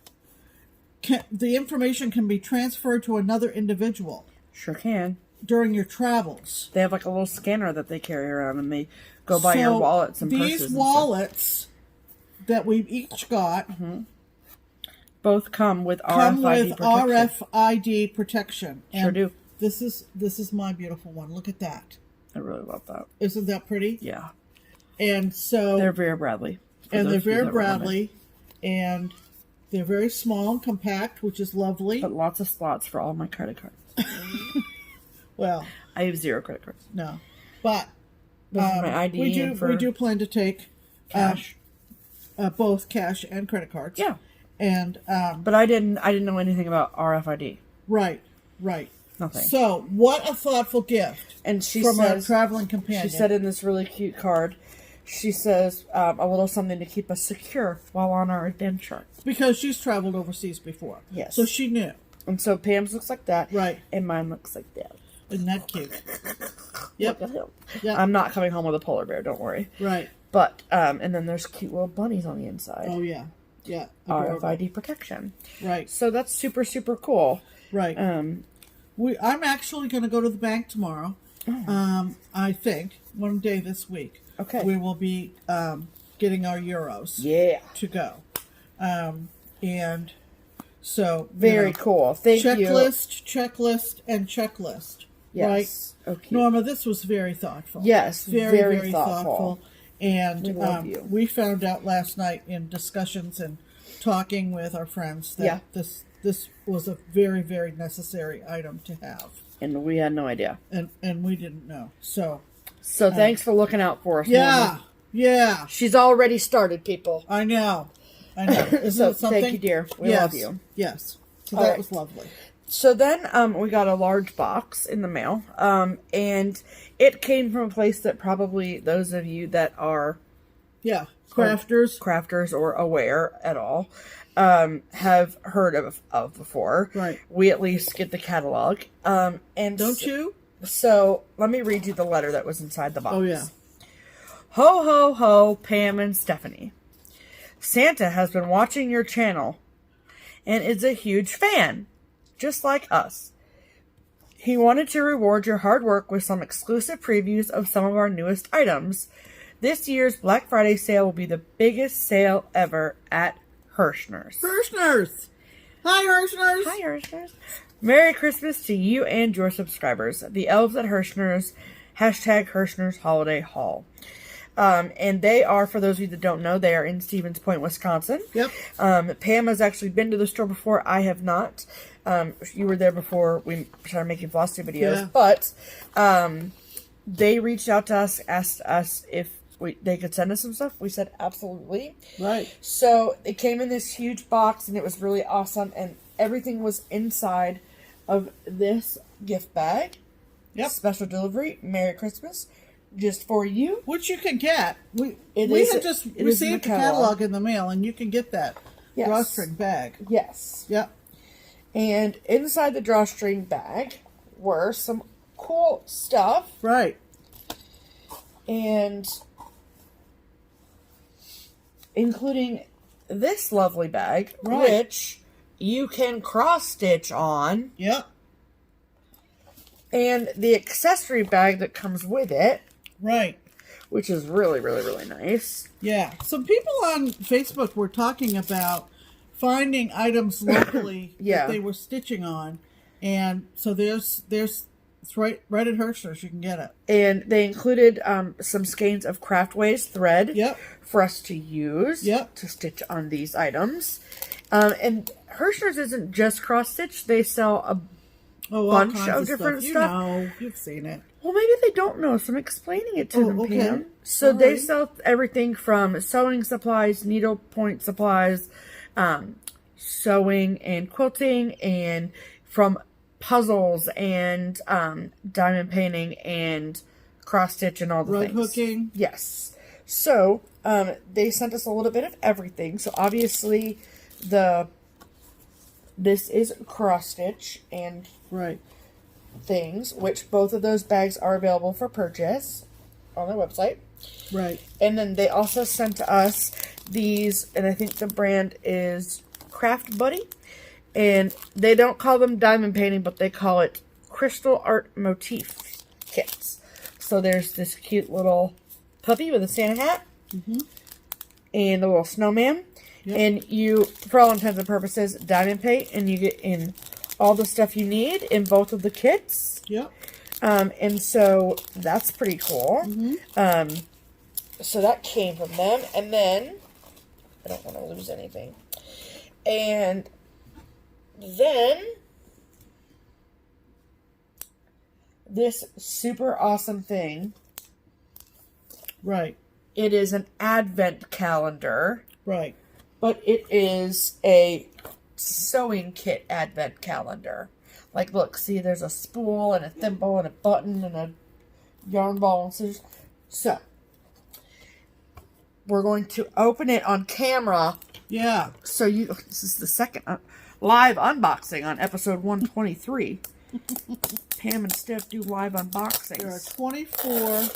The information can be transferred to another individual. Sure can. During your travels. They have like a little scanner that they carry around, and they go by your wallets and purses. These wallets that we've each got both come with RFID protection. Sure do. This is my beautiful one. Look at that. I really love that. Isn't that pretty? Yeah. And so they're Vera Bradley. And they're Vera Bradley, and they're very small and compact, which is lovely. But lots of slots for all my credit cards. Well, I have 0 credit cards. No, but my ID we do plan to take cash, both cash and credit cards. Yeah, and but I didn't know anything about RFID. Right. Nothing. So, what a thoughtful gift! And she from says, our traveling companion. She said in this really cute card, she says a little something to keep us secure while on our adventure. Because she's traveled overseas before. Yes. So she knew. And so Pam's looks like that. Right. And mine looks like that. Isn't that cute? Yep. Look at him. Yep. I'm not coming home with a polar bear, don't worry. Right. But, and then there's cute little bunnies on the inside. Oh, yeah. Yeah. RFID protection. Right. So that's super, super cool. Right. I'm actually going to go to the bank tomorrow. Oh. I think one day this week. Okay. We will be getting our euros. Yeah. To go. And so very cool. Thank you. Checklist, and checklist. Yes. Right. Okay. Norma, this was very thoughtful. Yes. Very thoughtful. And we love you. We found out last night in discussions and talking with our friends that this was a very, very necessary item to have. And we had no idea. And we didn't know. So thanks for looking out for us. Yeah. Norma. Yeah. She's already started, people. I know. Isn't so it something? Thank you, dear. We love you. Yes. So that was lovely. So then we got a large box in the mail. And it came from a place that probably those of you that are crafters or aware at all have heard of before. Right. We at least get the catalog. And don't you? So let me read you the letter that was inside the box. Oh, yeah. Ho, ho, ho, Pam and Stephanie. Santa has been watching your channel and is a huge fan, just like us. He wanted to reward your hard work with some exclusive previews of some of our newest items. This year's Black Friday sale will be the biggest sale ever at Herrschner's. Herrschner's! Hi, Herrschner's! Hi, Herrschner's. Merry Christmas to you and your subscribers. The elves at Herrschner's Hashtag Herrschner's Holiday Haul. And they are, for those of you that don't know, they are in Stevens Point, Wisconsin. Yep. Pam has actually been to the store before. I have not. You were there before we started making FlossTube videos. Yeah. But they reached out to us, asked us if they could send us some stuff. We said absolutely. Right. So it came in this huge box, and it was really awesome. And everything was inside of this gift bag. Yep. Special delivery. Merry Christmas. Just for you. Which you can get. We It had just received the catalog in the mail, and you can get that drawstring bag. Yes. Yep. And inside the drawstring bag were some cool stuff. Right. And including this lovely bag, which you can cross stitch on. Yep. And the accessory bag that comes with it. Right. Which is really, really, really nice. Yeah. Some people on Facebook were talking about finding items locally that they were stitching on. And so there's it's right at Herrschner's. You can get it. And they included some skeins of Craftways thread for us to use to stitch on these items. And Herrschner's isn't just cross stitch. They sell a bunch of different stuff. You know, you've seen it. Well, maybe they don't know, so I'm explaining it to them, Pam. So they sell everything from sewing supplies, needlepoint supplies, sewing and quilting, and from puzzles and diamond painting and cross stitch and all the things. Rug hooking. Yes. So they sent us a little bit of everything. So obviously this is cross stitch and things, which both of those bags are available for purchase on their website. Right. And then they also sent us these, and I think the brand is Craft Buddy. And they don't call them diamond painting, but they call it crystal art motif kits. So there's this cute little puppy with a Santa hat and a little snowman. Yep. And you, for all intents and purposes, diamond paint, and you get in all the stuff you need in both of the kits. Yep. And so that's pretty cool. So that came from them. And then, I don't want to lose anything. And then, this super awesome thing. Right. It is an advent calendar. Right. But it is a sewing kit advent calendar. Like, look, see, there's a spool and a thimble and a button and a yarn ball and scissors. So, we're going to open it on camera. Yeah. So this is the second live unboxing on episode 123. Pam and Steph do live unboxings. There are 24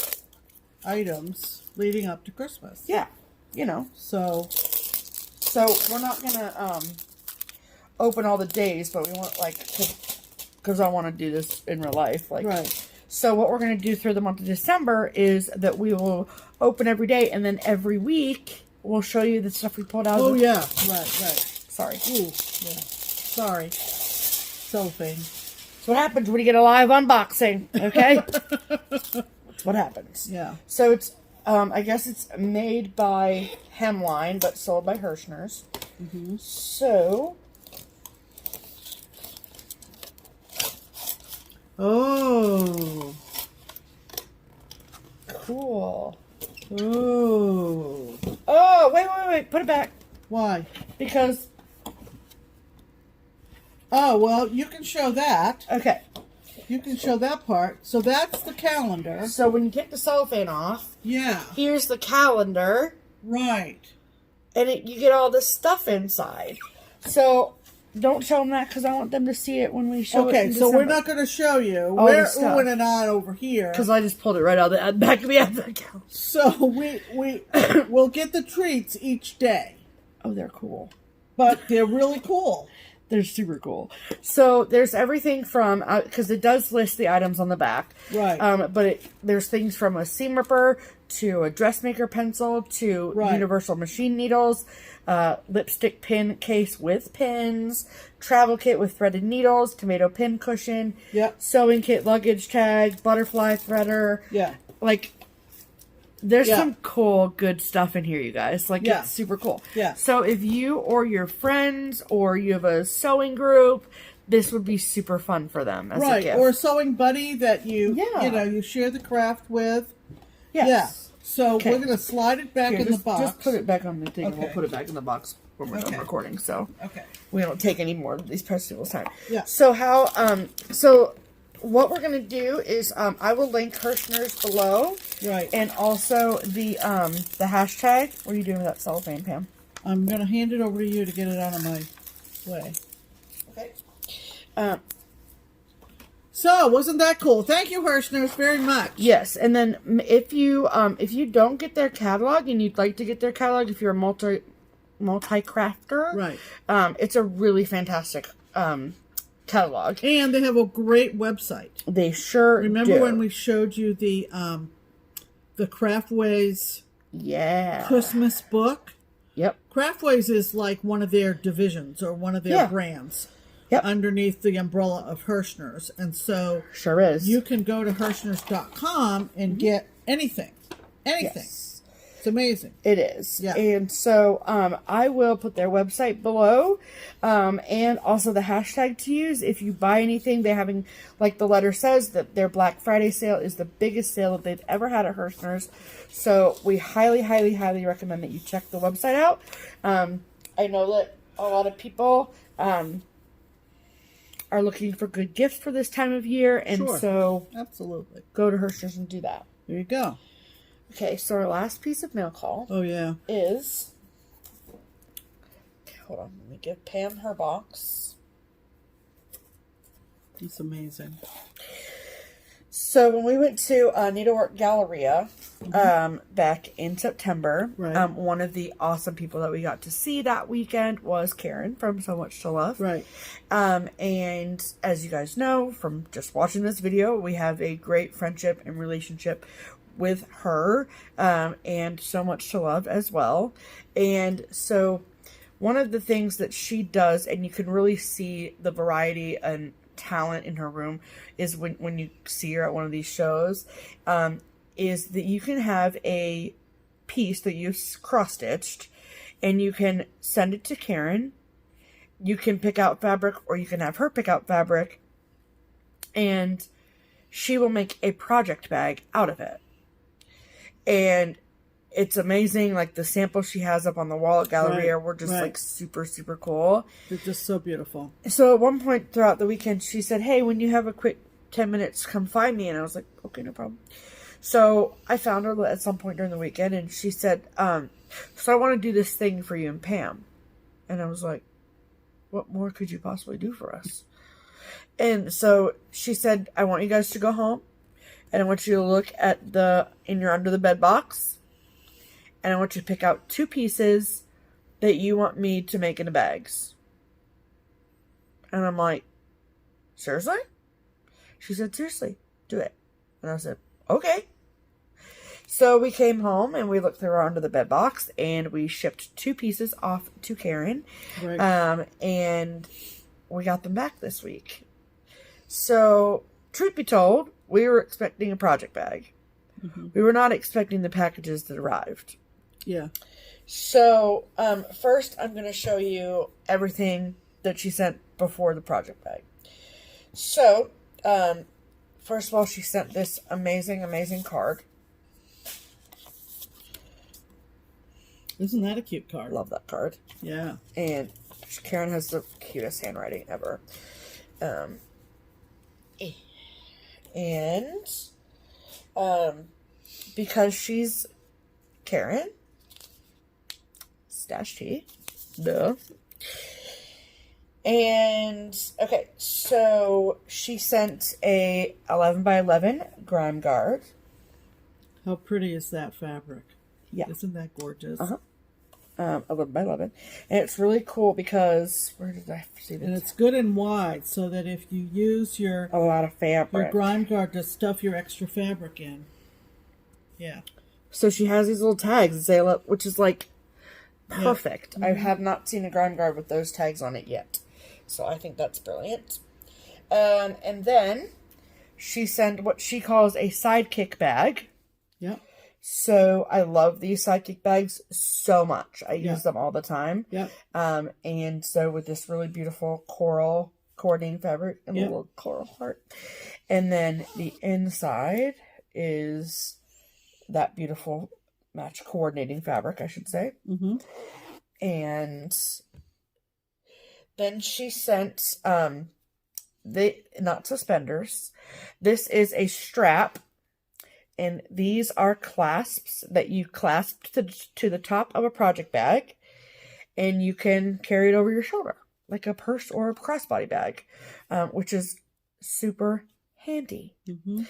items leading up to Christmas. Yeah. You know. So we're not going to open all the days, but we want, because I want to do this in real life. So what we're going to do through the month of December is that we will open every day, and then every week we'll show you the stuff we pulled out. Oh, yeah. Right. Sorry. Ooh, yeah. Sorry. Cellophane. That's what happens when you get a live unboxing, okay? That's what happens. Yeah. So it's, I guess it's made by Hemline, but sold by Herrschner's. So... Oh. Cool. Oh. Oh, wait. Put it back. Why? Because... Oh, well, you can show that. Okay. You can show that part. So that's the calendar. So when you take the cellophane off... Yeah. Here's the calendar. Right. And you get all this stuff inside. So... Don't show them that because I want them to see it when we show it. Okay, so we're not going to show you. We're oohing and on over here. Because I just pulled it right out of the back of the advent calendar. So we'll get the treats each day. Oh, they're cool. But they're really cool. They're super cool. So there's everything from, because it does list the items on the back. Right. But there's things from a seam ripper to a dressmaker pencil to Right. universal machine needles, lipstick pin case with pins, travel kit with threaded needles, tomato pin cushion, Yep. sewing kit luggage tag, butterfly threader. Yeah. Like, there's Yeah. some cool, good stuff in here, you guys. Like, Yeah. it's super cool. Yeah. So if you or your friends or you have a sewing group, this would be super fun for them as a Right. gift. Or a sewing buddy that you, Yeah. you know, you share the craft with. Yes. Yeah. So Okay. we're going to slide it back Here, in the box. Just put it back on the thing and we'll Okay. put it back in the box when we're done Okay. recording. So Okay. we don't take any more of these precious people's time. Yeah. So so what we're gonna do is I will link Herrschner's below. Right. And also the hashtag. What are you doing with that cellophane, Pam? I'm going to hand it over to you to get it out of my way. Okay. So, wasn't that cool? Thank you, Herrschner's, very much. Yes, and then if you don't get their catalog and you'd like to get their catalog, if you're a multi-crafter, Right. It's a really fantastic catalog. And they have a great website. They sure Remember do. when we showed you the Craftways Christmas book? Yep. Craftways is like one of their divisions or one of their brands. Yep. Underneath the umbrella of Herrschner's. And so Sure is. you can go to Herrschners.com and get anything. Anything. Yes. It's amazing. It is. Yeah. And so I will put their website below and also the hashtag to use. If you buy anything, they're having, like the letter says, that their Black Friday sale is the biggest sale that they've ever had at Herrschner's. So we highly, highly, highly recommend that you check the website out. I know that a lot of people are looking for good gifts for this time of year. And Sure. so Absolutely. go to Herrschner's and do that. There you go. Okay, so our last piece of mail call Oh, yeah. is, hold on, let me give Pam her box. It's amazing. So when we went to Needlework Galleria back in September, Right. one of the awesome people that we got to see that weekend was Karen from So Much to Love. Right. And as you guys know from just watching this video, we have a great friendship and relationship with her and So Much to Love as well. And so one of the things that she does, and you can really see the variety and talent in her room, is when you see her at one of these shows, is that you can have a piece that you've cross-stitched and you can send it to Karen. You can pick out fabric or you can have her pick out fabric and she will make a project bag out of it. And it's amazing. Like the samples she has up on the wall at Galleria were just like super, super cool. They're just so beautiful. So at one point throughout the weekend, she said, hey, when you have a quick 10 minutes, come find me. And I was like, okay, no problem. So I found her at some point during the weekend and she said, so I want to do this thing for you and Pam. And I was like, what more could you possibly do for us? And so she said, I want you guys to go home and I want you to look at in your under the bed box and I want you to pick out 2 pieces that you want me to make into bags. And I'm like, seriously? She said, seriously, do it. And I said, okay. So we came home and we looked through our under the bed box and we shipped 2 pieces off to Karen. Right. And we got them back this week. So, truth be told, we were expecting a project bag. Mm-hmm. We were not expecting the packages that arrived. Yeah. So, first I'm going to show you everything that she sent before the project bag. So, first of all, she sent this amazing, amazing card. Isn't that a cute card? Love that card. Yeah. And Karen has the cutest handwriting ever. And because she's Karen, stash tea, duh. And okay, so she sent a 11 by 11 grime guard. How pretty is that fabric? Yeah, isn't that gorgeous? 11 by 11, and it's really cool because where did I see this? And it's good and wide, so that if you use a lot of fabric, your grime guard to stuff your extra fabric in. Yeah. So she has these little tags, Zayla, which is like perfect. I have not seen a grime guard with those tags on it yet. So I think that's brilliant. And then she sent what she calls a Sidekick Bag. Yep. So I love these Sidekick bags so much. I use them all the time. Yep. And so with this really beautiful coral coordinating fabric and a little coral heart. And then the inside is that beautiful match coordinating fabric, I should say. Mm-hmm. And then she sent not suspenders. This is a strap. And these are clasps that you clasp to the top of a project bag. And you can carry it over your shoulder, like a purse or a crossbody bag, which is super handy. Mm-hmm.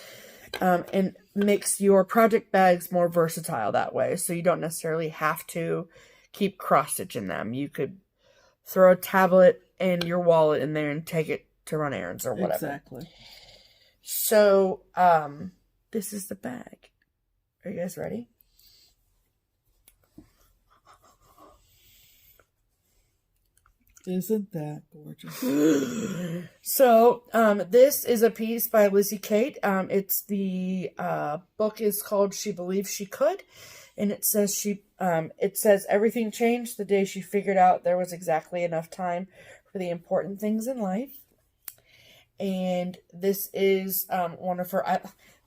And makes your project bags more versatile that way. So you don't necessarily have to keep cross-stitching them. You could throw a tablet and your wallet in there and take it to run errands or whatever. Exactly. So, this is the bag. Are you guys ready? Isn't that gorgeous? So, this is a piece by Lizzie Kate. It's the book is called She Believed She Could, and it says everything changed the day she figured out there was exactly enough time for the important things in life. And this is one of her.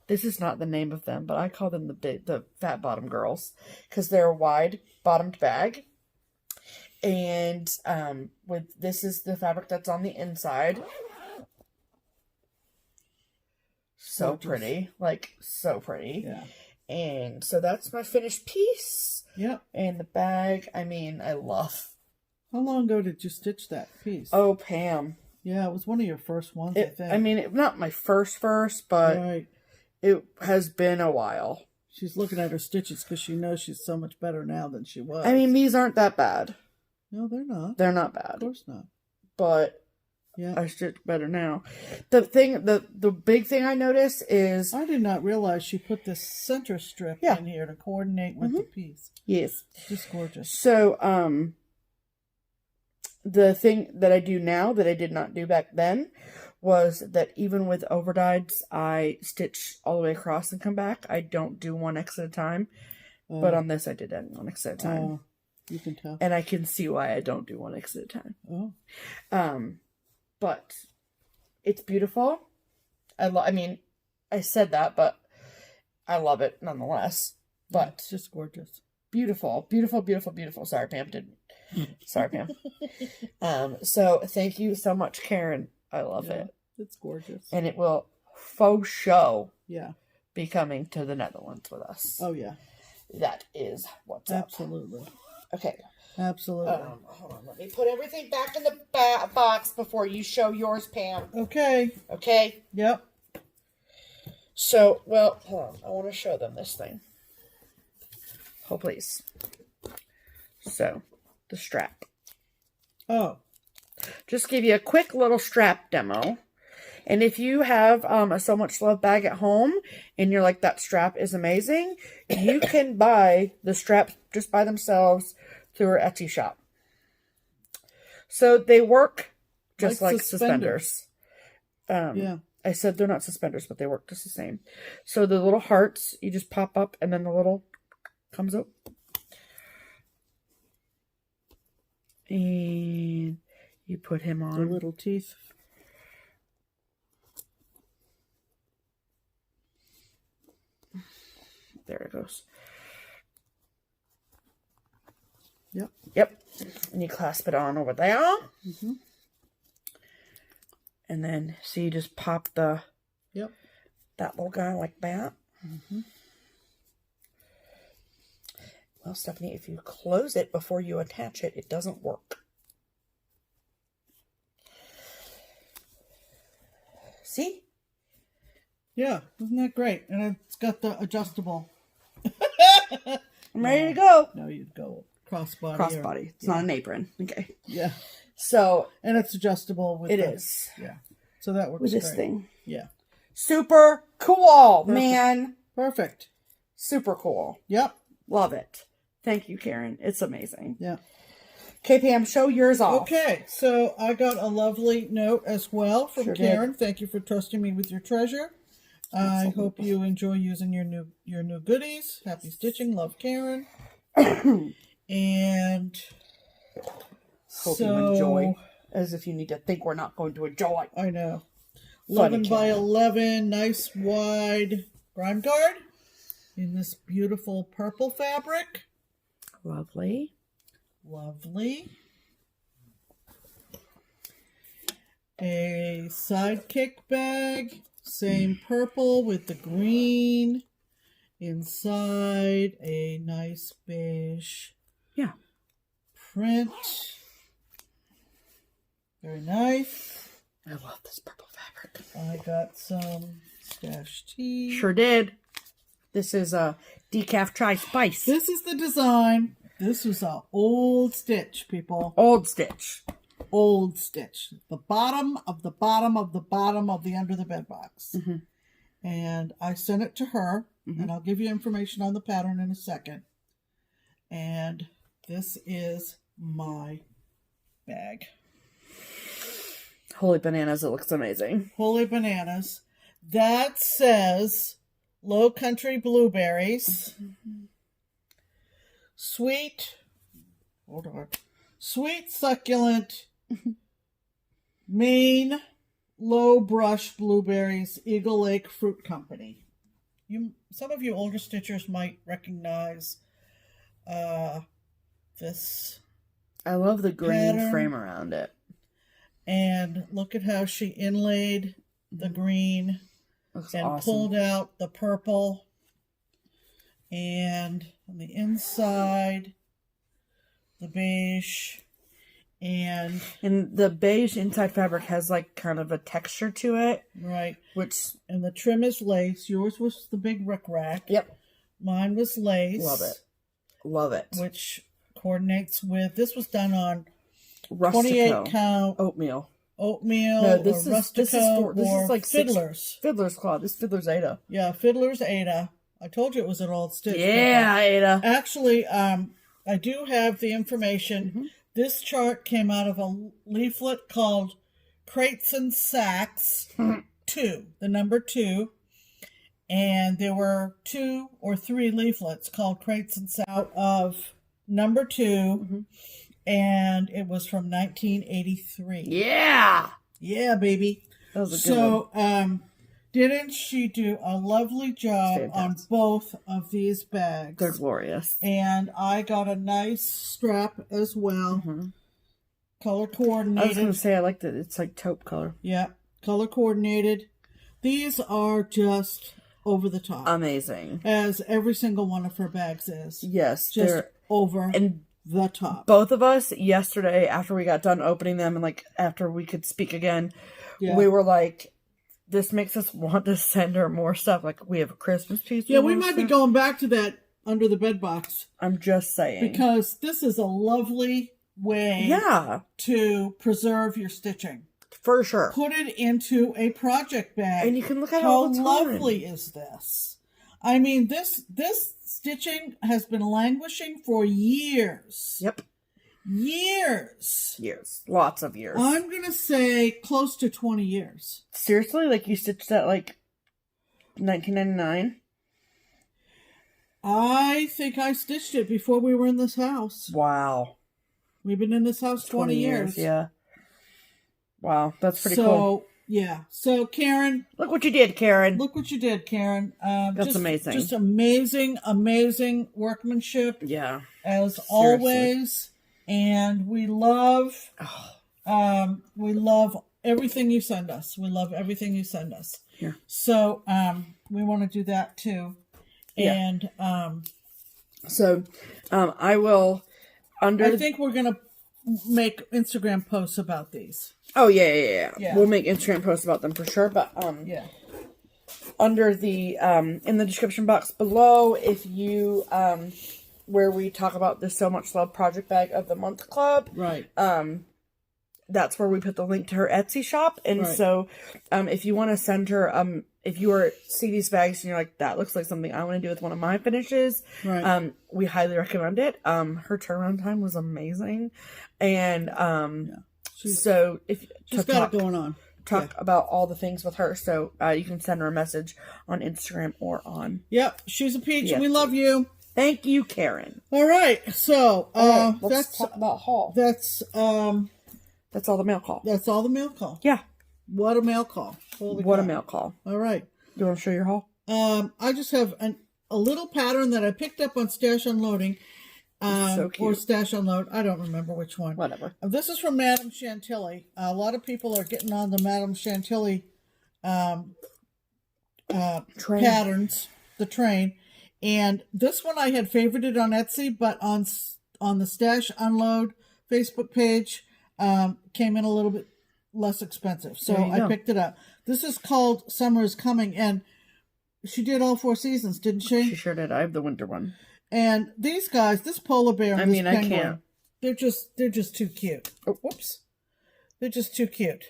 This is not the name of them, but I call them the fat bottom girls because they're a wide bottomed bag. And this is the fabric that's on the inside. So pretty, like so pretty. Yeah. And so that's my finished piece. Yep. And the bag, I mean, I love. How long ago did you stitch that piece? Oh, Pam. Yeah, it was one of your first ones, I think. I mean, not my first, but right. It has been a while. She's looking at her stitches because she knows she's so much better now than she was. I mean, these aren't that bad. No, they're not. They're not bad. Of course not. But yeah, I stitch better now. The big thing I noticed is I did not realize she put this center strip in here to coordinate with the piece. Yes. Just gorgeous. So, the thing that I do now that I did not do back then was that even with overdyes, I stitch all the way across and come back. I don't do one X at a time. But on this, I did that one X at a time. You can tell. And I can see why I don't do one X at a time. Oh. But it's beautiful. I mean, I said that, but I love it nonetheless. But it's just gorgeous. Beautiful, beautiful, beautiful, beautiful. Sorry, Pam didn't. Sorry, Pam. So thank you so much, Karen. I love it. It's gorgeous. And it will faux show be coming to the Netherlands with us. Oh, yeah. That is what's Absolutely. up. Okay. Absolutely. Hold on. Let me put everything back in the box before you show yours, Pam. Okay. Okay? Yep. So, well, hold on. I want to show them this thing. Oh, please. So, the strap. Oh. Just give you a quick little strap demo. And if you have a So Much Love bag at home and you're like, that strap is amazing, you can buy the straps just by themselves through our Etsy shop. So they work just like suspenders. I said they're not suspenders, but they work just the same. So the little hearts, you just pop up and then the little comes up. And you put him on. The little teeth. There it goes. Yep. Yep. And you clasp it on over there. Mm-hmm. And then, so you just pop that little guy like that. Mm-hmm. Well, Stephanie, if you close it before you attach it, it doesn't work. See? Yeah, isn't that great? And it's got the adjustable. I'm ready to go. No, you'd go crossbody. Crossbody. It's not an apron. Okay. Yeah. So. And it's adjustable with it is. Yeah. So that works with this great. thing. Yeah. Super cool, man. Perfect. Super cool. Yep. Love it. Thank you, Karen. It's amazing. Yeah. Okay, Pam, show yours off. Okay, so I got a lovely note as well from Sure Karen. did. Thank you for trusting me with your treasure. I hope you enjoy using your new goodies. Happy stitching. Love, Karen. And Hope you enjoy. As if you need to think we're not going to enjoy. I know. Funny 11 by Karen. 11, nice wide grime guard in this beautiful purple fabric. Lovely. Lovely. A Sidekick bag, same purple with the green. Inside a nice beige print. Very nice. I love this purple fabric. I got some stash tea. Sure did. This is a decaf chai spice. This is the design. This was an old stitch, people. Old stitch. Old stitch. The bottom of the bottom of the bottom of the under the bed box. Mm-hmm. And I sent it to her. Mm-hmm. And I'll give you information on the pattern in a second. And this is my bag. Holy bananas, it looks amazing. Holy bananas. That says Low Country Blueberries. Mm-hmm. Sweet. Hold on. Sweet succulent Maine low brush blueberries, Eagle Lake Fruit Company. Some of you older stitchers might recognize this. I love the green pattern. frame around it. And look at how she inlaid the green Looks and awesome. pulled out the purple. And on the inside, the beige. And the beige inside fabric has like kind of a texture to it. right. Which, And the trim is lace. Yours was the big rickrack. yep. Mine was lace. Love it. Love it. Which coordinates with, this was done on Rustico. 28 count Oatmeal. oatmeal No, or this rustico is like fiddlers. Fiddler's Claw. This is Fiddler's Ada. Yeah, fiddler's Ada. I told you it was an old stitch. Yeah, Ada. Actually, I do have the information. Mm-hmm. This chart came out of a leaflet called Crates and Sacks 2, the number 2. And there were 2 or 3 leaflets called Crates and Sacks out of number 2. Mm-hmm. And it was from 1983. Yeah. Yeah, baby. That was a good one. Didn't she do a lovely job on both of these bags? They're glorious. And I got a nice strap as well. Mm-hmm. Color I was coordinated. going to say, I like that it's like taupe color. Yeah, color coordinated. These are just over the top. Amazing. As every single one of her bags is. Yes. Just they're over and the top. both of us yesterday, after we got done opening them and like after we could speak again, Yeah. we were like, this makes us want to send her more stuff. Like, we have a Christmas piece. Yeah, we wanna might be send. going back to that under the bed box. I'm just saying. Because this is a lovely way yeah, to preserve your stitching. for sure. Put it into a project bag. And you can look at it how all the time. lovely is this? I mean, this stitching has been languishing for years. Yep. Years. Years. Lots of years. I'm going to say close to 20 years. Seriously? Like, you stitched that, like, 1999? I think I stitched it before we were in this house. Wow. We've been in this house 20 years. Yeah. Wow, that's pretty cool. Yeah. So, Karen, Look what you did, Karen. look what you did, Karen. That's amazing. Just amazing, amazing workmanship Yeah. as Seriously. always. And we love, we love everything you send us. We love everything you send us. Yeah. So, we want to do that too. Yeah. And, So, I will I think we're going to make Instagram posts about these. Oh, yeah. Yeah. We'll make Instagram posts about them for sure, but, Yeah. under the, in the description box below, if you, where we talk about the So Much Love Project Bag of the Month Club. Right. That's where we put the link to her Etsy shop. And Right. so, if you want to send her, if you see these bags and you're like, that looks like something I want to do with one of my finishes, Right. We highly recommend it. Her turnaround time was amazing. And so if she's got it going on. Talk about all the things with her. So you can send her a message on Instagram or on. Yep, she's a peach, and we love you. Thank you, Karen. All right, so let's talk about haul. That's all the mail call. That's all the mail call. Yeah. What a mail call. Holy what cow. a mail call. All right. You want to show your haul? I just have a little pattern that I picked up on Stash Unloading. So cute. Or Stash Unload. I don't remember which one. Whatever. This is from Madame Chantilly. A lot of people are getting on the Madame Chantilly patterns, the train. And this one I had favorited on Etsy, but on the Stash Unload Facebook page, came in a little bit less expensive. So I picked it up. This is called Summer is Coming, and she did all 4 seasons, didn't she? She sure did. I have the winter one. And these guys, this polar bear and this penguin, I can't. They're just too cute. Oh, whoops. They're just too cute.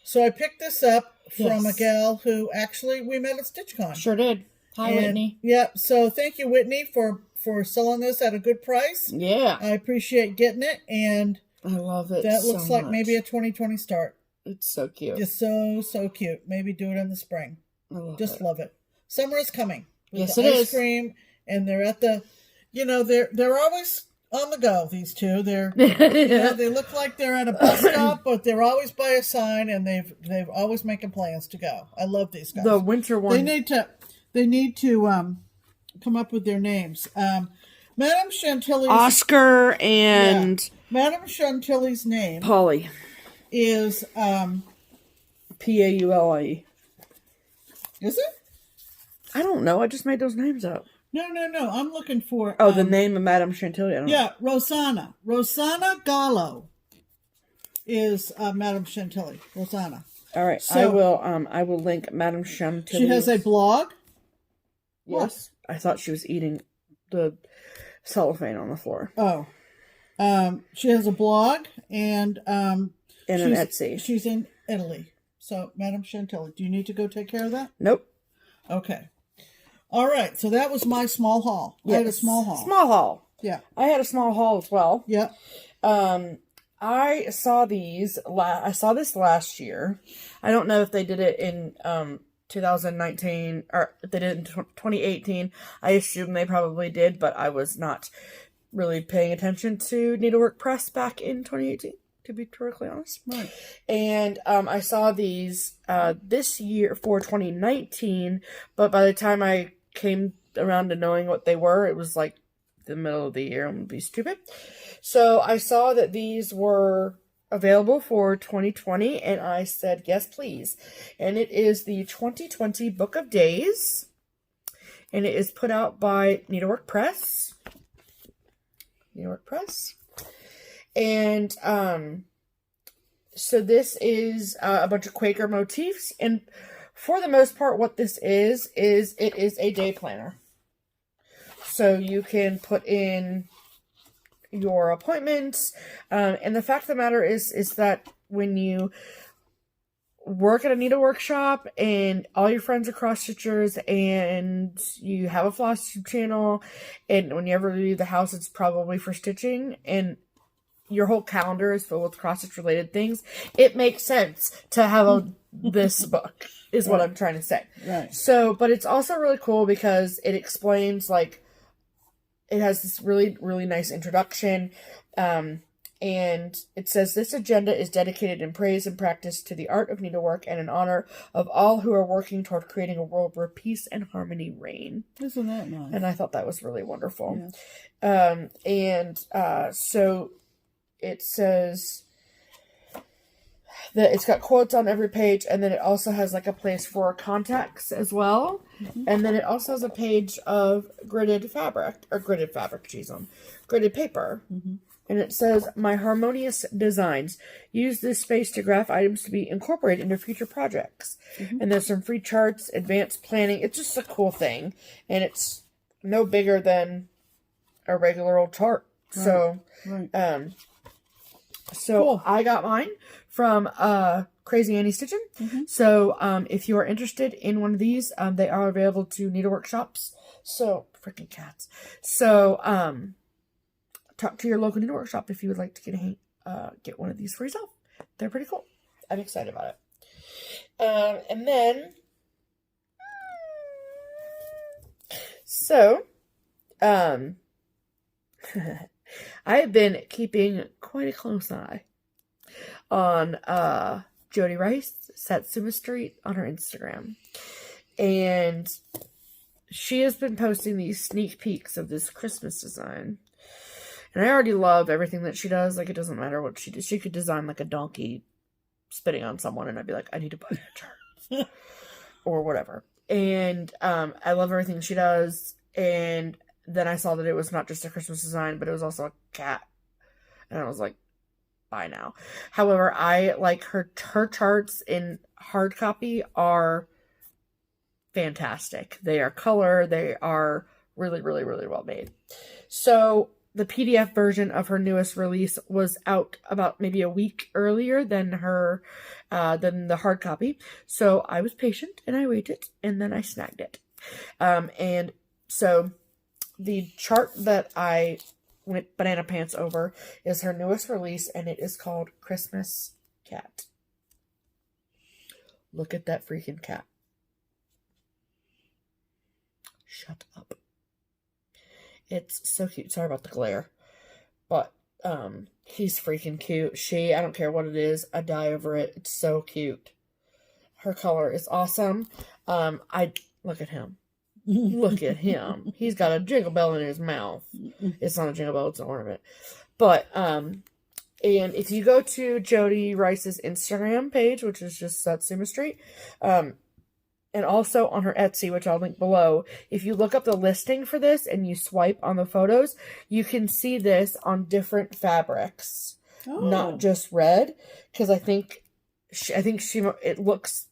So I picked this up from a gal who actually we met at StitchCon. Sure did. Hi, Whitney. Yeah, so thank you, Whitney, for selling this at a good price. Yeah. I appreciate getting it, and I love it. That looks like maybe a 2020 start. It's so cute. Just so cute. Maybe do it in the spring. I love it. Summer is coming. Yes, it is. Ice cream, and they're at the, they're always on the go. These two, they're, they look like they're at a bus stop, but they're always by a sign, and they've always making plans to go. I love these guys. The winter one. They need to come up with their names. Madame Chantilly's Oscar and Madame Chantilly's name Polly is Paule. Is it? I don't know. I just made those names up. No. I'm looking for the name of Madame Chantilly. I don't know. Rosanna. Rosanna Gallo is Madame Chantilly. Rosanna. All right. So, I will link Madame Chantilly. She has a blog. Yes. What? I thought she was eating the cellophane on the floor. Oh. She has a blog and an Etsy. She's in Italy. So, Madame Chantilly, do you need to go take care of that? Nope. Okay. All right. So that was my small haul. Yes. I had a small haul. Small haul. Yeah. I had a small haul as well. Yeah. I saw these. I saw this last year. I don't know if they did it in 2019 or if they did it in 2018. I assume they probably did, but I was not really paying attention to Needlework Press back in 2018, to be perfectly honest. Right. And I saw these this year for 2019, but by the time I came around to knowing what they were, it was like the middle of the year. I'm gonna be stupid. So I saw that these were available for 2020, and I said, yes, please. And it is the 2020 Book of Days, and it is put out by Needlework Press. And so this is a bunch of Quaker motifs, and for the most part what this is it is a day planner. So you can put in your appointments, and the fact of the matter is that when you work at a needle workshop and all your friends are cross stitchers and you have a FlossTube channel, and whenever you leave the house it's probably for stitching and your whole calendar is filled with cross stitch related things, it makes sense to have this book is what I'm trying to say. Right. So, but it's also really cool because it explains, like, it has this really, really nice introduction. And it says, this agenda is dedicated in praise and practice to the art of needlework and in honor of all who are working toward creating a world where peace and harmony reign. Isn't that nice? And I thought that was really wonderful. Yeah. So it says that it's got quotes on every page, and then it also has like a place for contacts as well. Mm-hmm. And then it also has a page of gridded paper. Mm-hmm. And it says, my harmonious designs. Use this space to graph items to be incorporated into future projects. Mm-hmm. And there's some free charts, advanced planning. It's just a cool thing. And it's no bigger than a regular old chart. Right. So, So Cool. I got mine from Crazy Annie Stitchin. So if you are interested in one of these, they are available to needlework shops. So freaking cats. So talk to your local needlework shop if you would like to get one of these for yourself. They're pretty cool. I'm excited about it. And then so I have been keeping quite a close eye on Jody Rice, Satsuma Street, on her Instagram. And she has been posting these sneak peeks of this Christmas design. And I already love everything that she does. Like, it doesn't matter what she does. She could design like a donkey spitting on someone, and I'd be like, I need to buy that shirt. Or whatever. And I love everything she does. And then I saw that it was not just a Christmas design, but it was also a cat. And I was like, buy now. However, I like her charts in hard copy are fantastic. They are color. They are really, really, really well made. So the PDF version of her newest release was out about maybe a week earlier than than the hard copy. So I was patient and I waited, and then I snagged it. And so the chart that I went banana pants over is her newest release, and it is called Christmas Cat. Look at that freaking cat. Shut up. It's so cute. Sorry about the glare. But he's freaking cute. I don't care what it is, I die over it. It's so cute. Her color is awesome. Look at him. Look at him. He's got a jingle bell in his mouth. It's not a jingle bell, it's an ornament. But and if you go to Jody Rice's Instagram page, which is just Satsuma Street, and also on her Etsy, which I'll link below, if you look up the listing for this and you swipe on the photos, you can see this on different fabrics, not just red. Because I think it looks.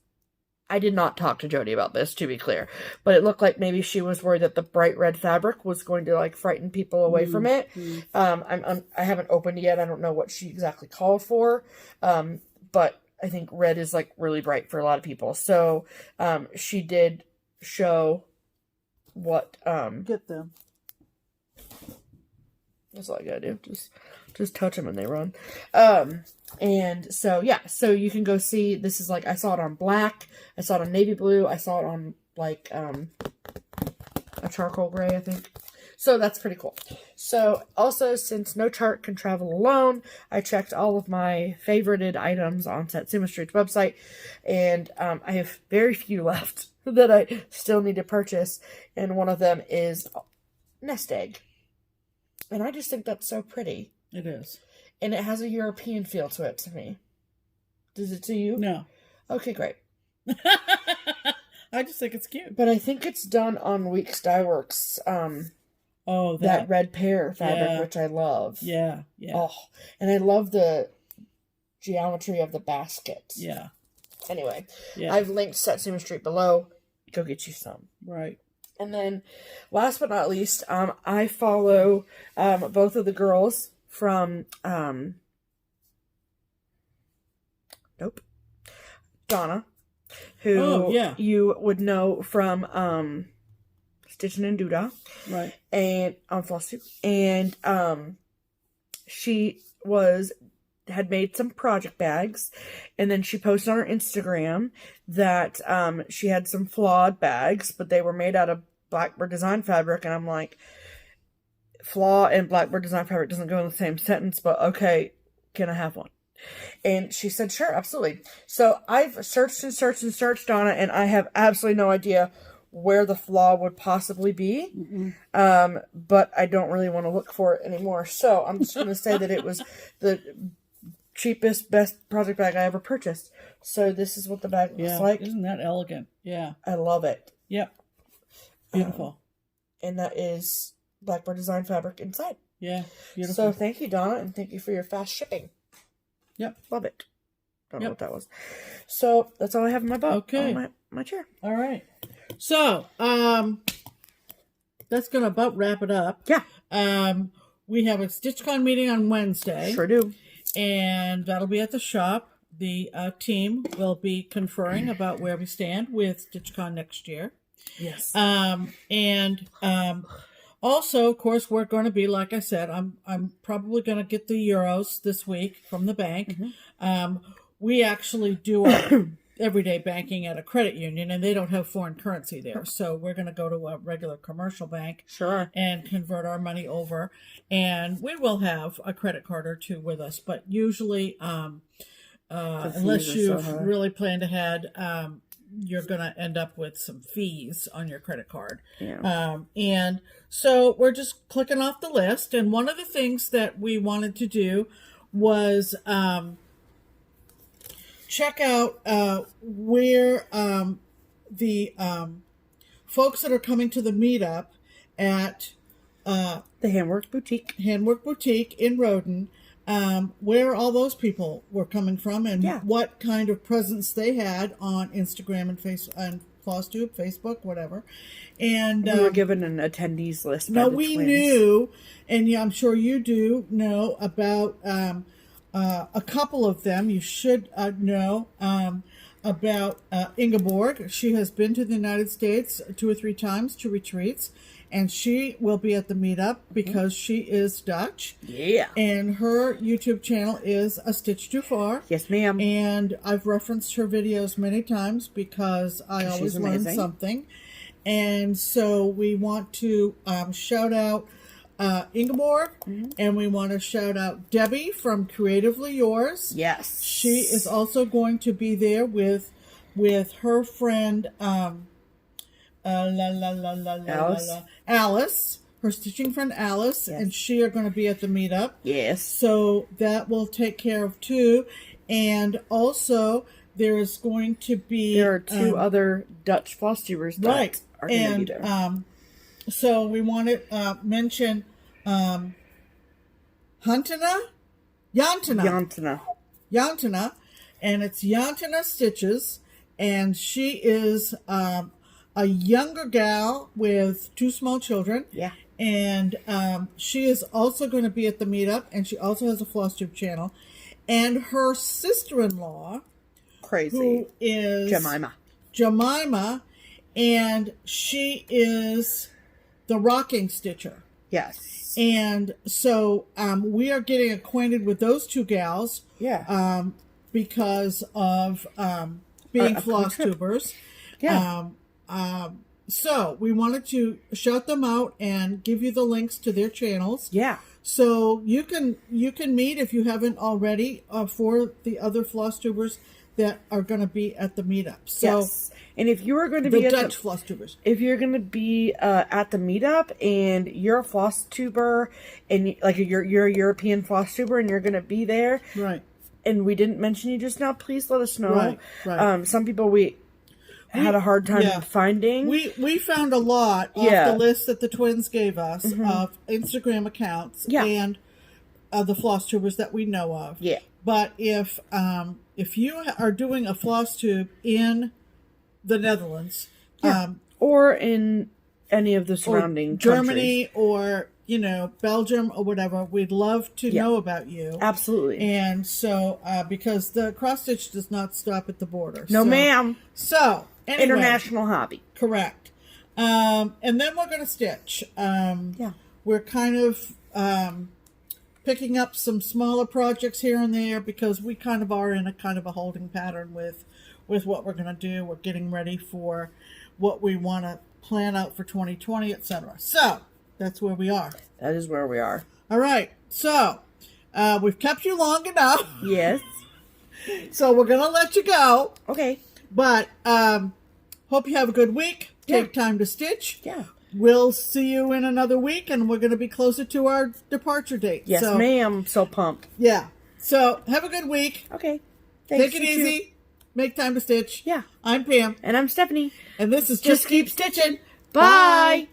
I did not talk to Jody about this, to be clear, but it looked like maybe she was worried that the bright red fabric was going to like frighten people away from it. I haven't opened it yet. I don't know what she exactly called for, but I think red is like really bright for a lot of people. So she did show what get them. That's all I gotta do. Just touch them and they run. And so yeah, so you can go see. This is like, I saw it on black, I saw it on navy blue, I saw it on like a charcoal gray, I think. So that's pretty cool. So also, since no chart can travel alone, I checked all of my favorited items on Satsuma Street's website, and I have very few left that I still need to purchase, and one of them is nest egg. And I just think that's so pretty. It is. And it has a European feel to it to me. Does it to you? No. Okay, great. I just think it's cute. But I think it's done on Weeks Dye Works. That red pear fabric, which I love. Yeah, yeah. Oh, and I love the geometry of the basket. Yeah. Anyway, yeah. I've linked Satsuma Street below. Go get you some. Right. And then, last but not least, I follow both of the girls from Donna, who you would know from Stitchin' and Doodah, right? And on FlossTube, and she had made some project bags, and then she posted on her Instagram that she had some flawed bags, but they were made out of Blackbird design fabric, and I'm like, flaw and Blackbird design fabric doesn't go in the same sentence, but okay, can I have one? And she said, sure, absolutely. So I've searched and searched and searched on it, and I have absolutely no idea where the flaw would possibly be. But I don't really want to look for it anymore. So I'm just going to say that it was the cheapest, best project bag I ever purchased. So this is what the bag looks like. Isn't that elegant? Yeah. I love it. Yep. Beautiful. And that is Blackbird design fabric inside. Yeah. Beautiful. So thank you, Donna, and thank you for your fast shipping. Yep. Love it. Don't know what that was. So that's all I have in my box. Okay. On my chair. All right. So, that's going to about wrap it up. Yeah. We have a StitchCon meeting on Wednesday. Sure do. and that'll be at the shop. The team will be conferring about where we stand with StitchCon next year. Yes. Also, of course, we're going to be, like I said, I'm probably going to get the euros this week from the bank. We actually do our everyday banking at a credit union, and they don't have foreign currency there. So we're going to go to a regular commercial bank and convert our money over. And we will have a credit card or two with us, but usually, unless you've really planned ahead, you're going to end up with some fees on your credit card. And so we're just clicking off the list. And one of the things that we wanted to do was check out where the folks that are coming to the meetup at the Handwork Boutique in Roden, where all those people were coming from and what kind of presence they had on Instagram and FlossTube, Facebook, whatever. And we were given an attendees list. Now we knew, and I'm sure you do know about a couple of them. You should know about Ingeborg. She has been to the United States 2 or 3 times to retreats. And she will be at the meetup because she is Dutch. Yeah. And her YouTube channel is A Stitch Too Far. Yes, ma'am. And I've referenced her videos many times because I always learn something. And so we want to shout out Ingeborg. And we want to shout out Debbie from Creatively Yours. Yes. She is also going to be there with her friend... Alice, her stitching friend Alice, and she are going to be at the meetup. Yes. So that will take care of 2. And also, there is going to be... There are 2 other Dutch FlossTubers that are going to be there. So we want to mention Jantana, and it's Jantana Stitches, and she is... a younger gal with 2 small children. Yeah. And she is also going to be at the meetup, and she also has a FlossTube channel. And her sister-in-law, who is Jemima, and she is the rocking stitcher. Yes. And so we are getting acquainted with those 2 gals. Yeah. Because of being FlossTubers. Yeah. So we wanted to shout them out and give you the links to their channels. Yeah. So you can meet, if you haven't already, for the other FlossTubers that are going to be at the meetup. So, yes. And if you are going to be the Dutch FlossTubers, if you're going to be at the meetup and you're a FlossTuber and like you're a European FlossTuber and you're going to be there, right? And we didn't mention you just now, please let us know. Right. Some people we had a hard time finding. We found a lot off the list that the twins gave us of Instagram accounts and the FlossTubers that we know of. Yeah. But if you are doing a FlossTube in the Netherlands, or in any of the surrounding Germany or Belgium or whatever, we'd love to know about you. Absolutely. And so because the cross stitch does not stop at the border. No, ma'am. So anyway, international hobby. Correct. And then we're going to stitch. We're kind of picking up some smaller projects here and there because we kind of are in a kind of a holding pattern with what we're going to do. We're getting ready for what we want to plan out for 2020, etc. So that's where we are. That is where we are. All right. So we've kept you long enough. Yes. So we're going to let you go. Okay. But hope you have a good week. Take time to stitch. Yeah. We'll see you in another week, and we're going to be closer to our departure date. Yes, ma'am. So pumped. Yeah. So have a good week. Okay. Thanks. Take it easy. Make time to stitch. Yeah. I'm Pam. And I'm Stephanie. And this is Just Keep Stitching. Bye.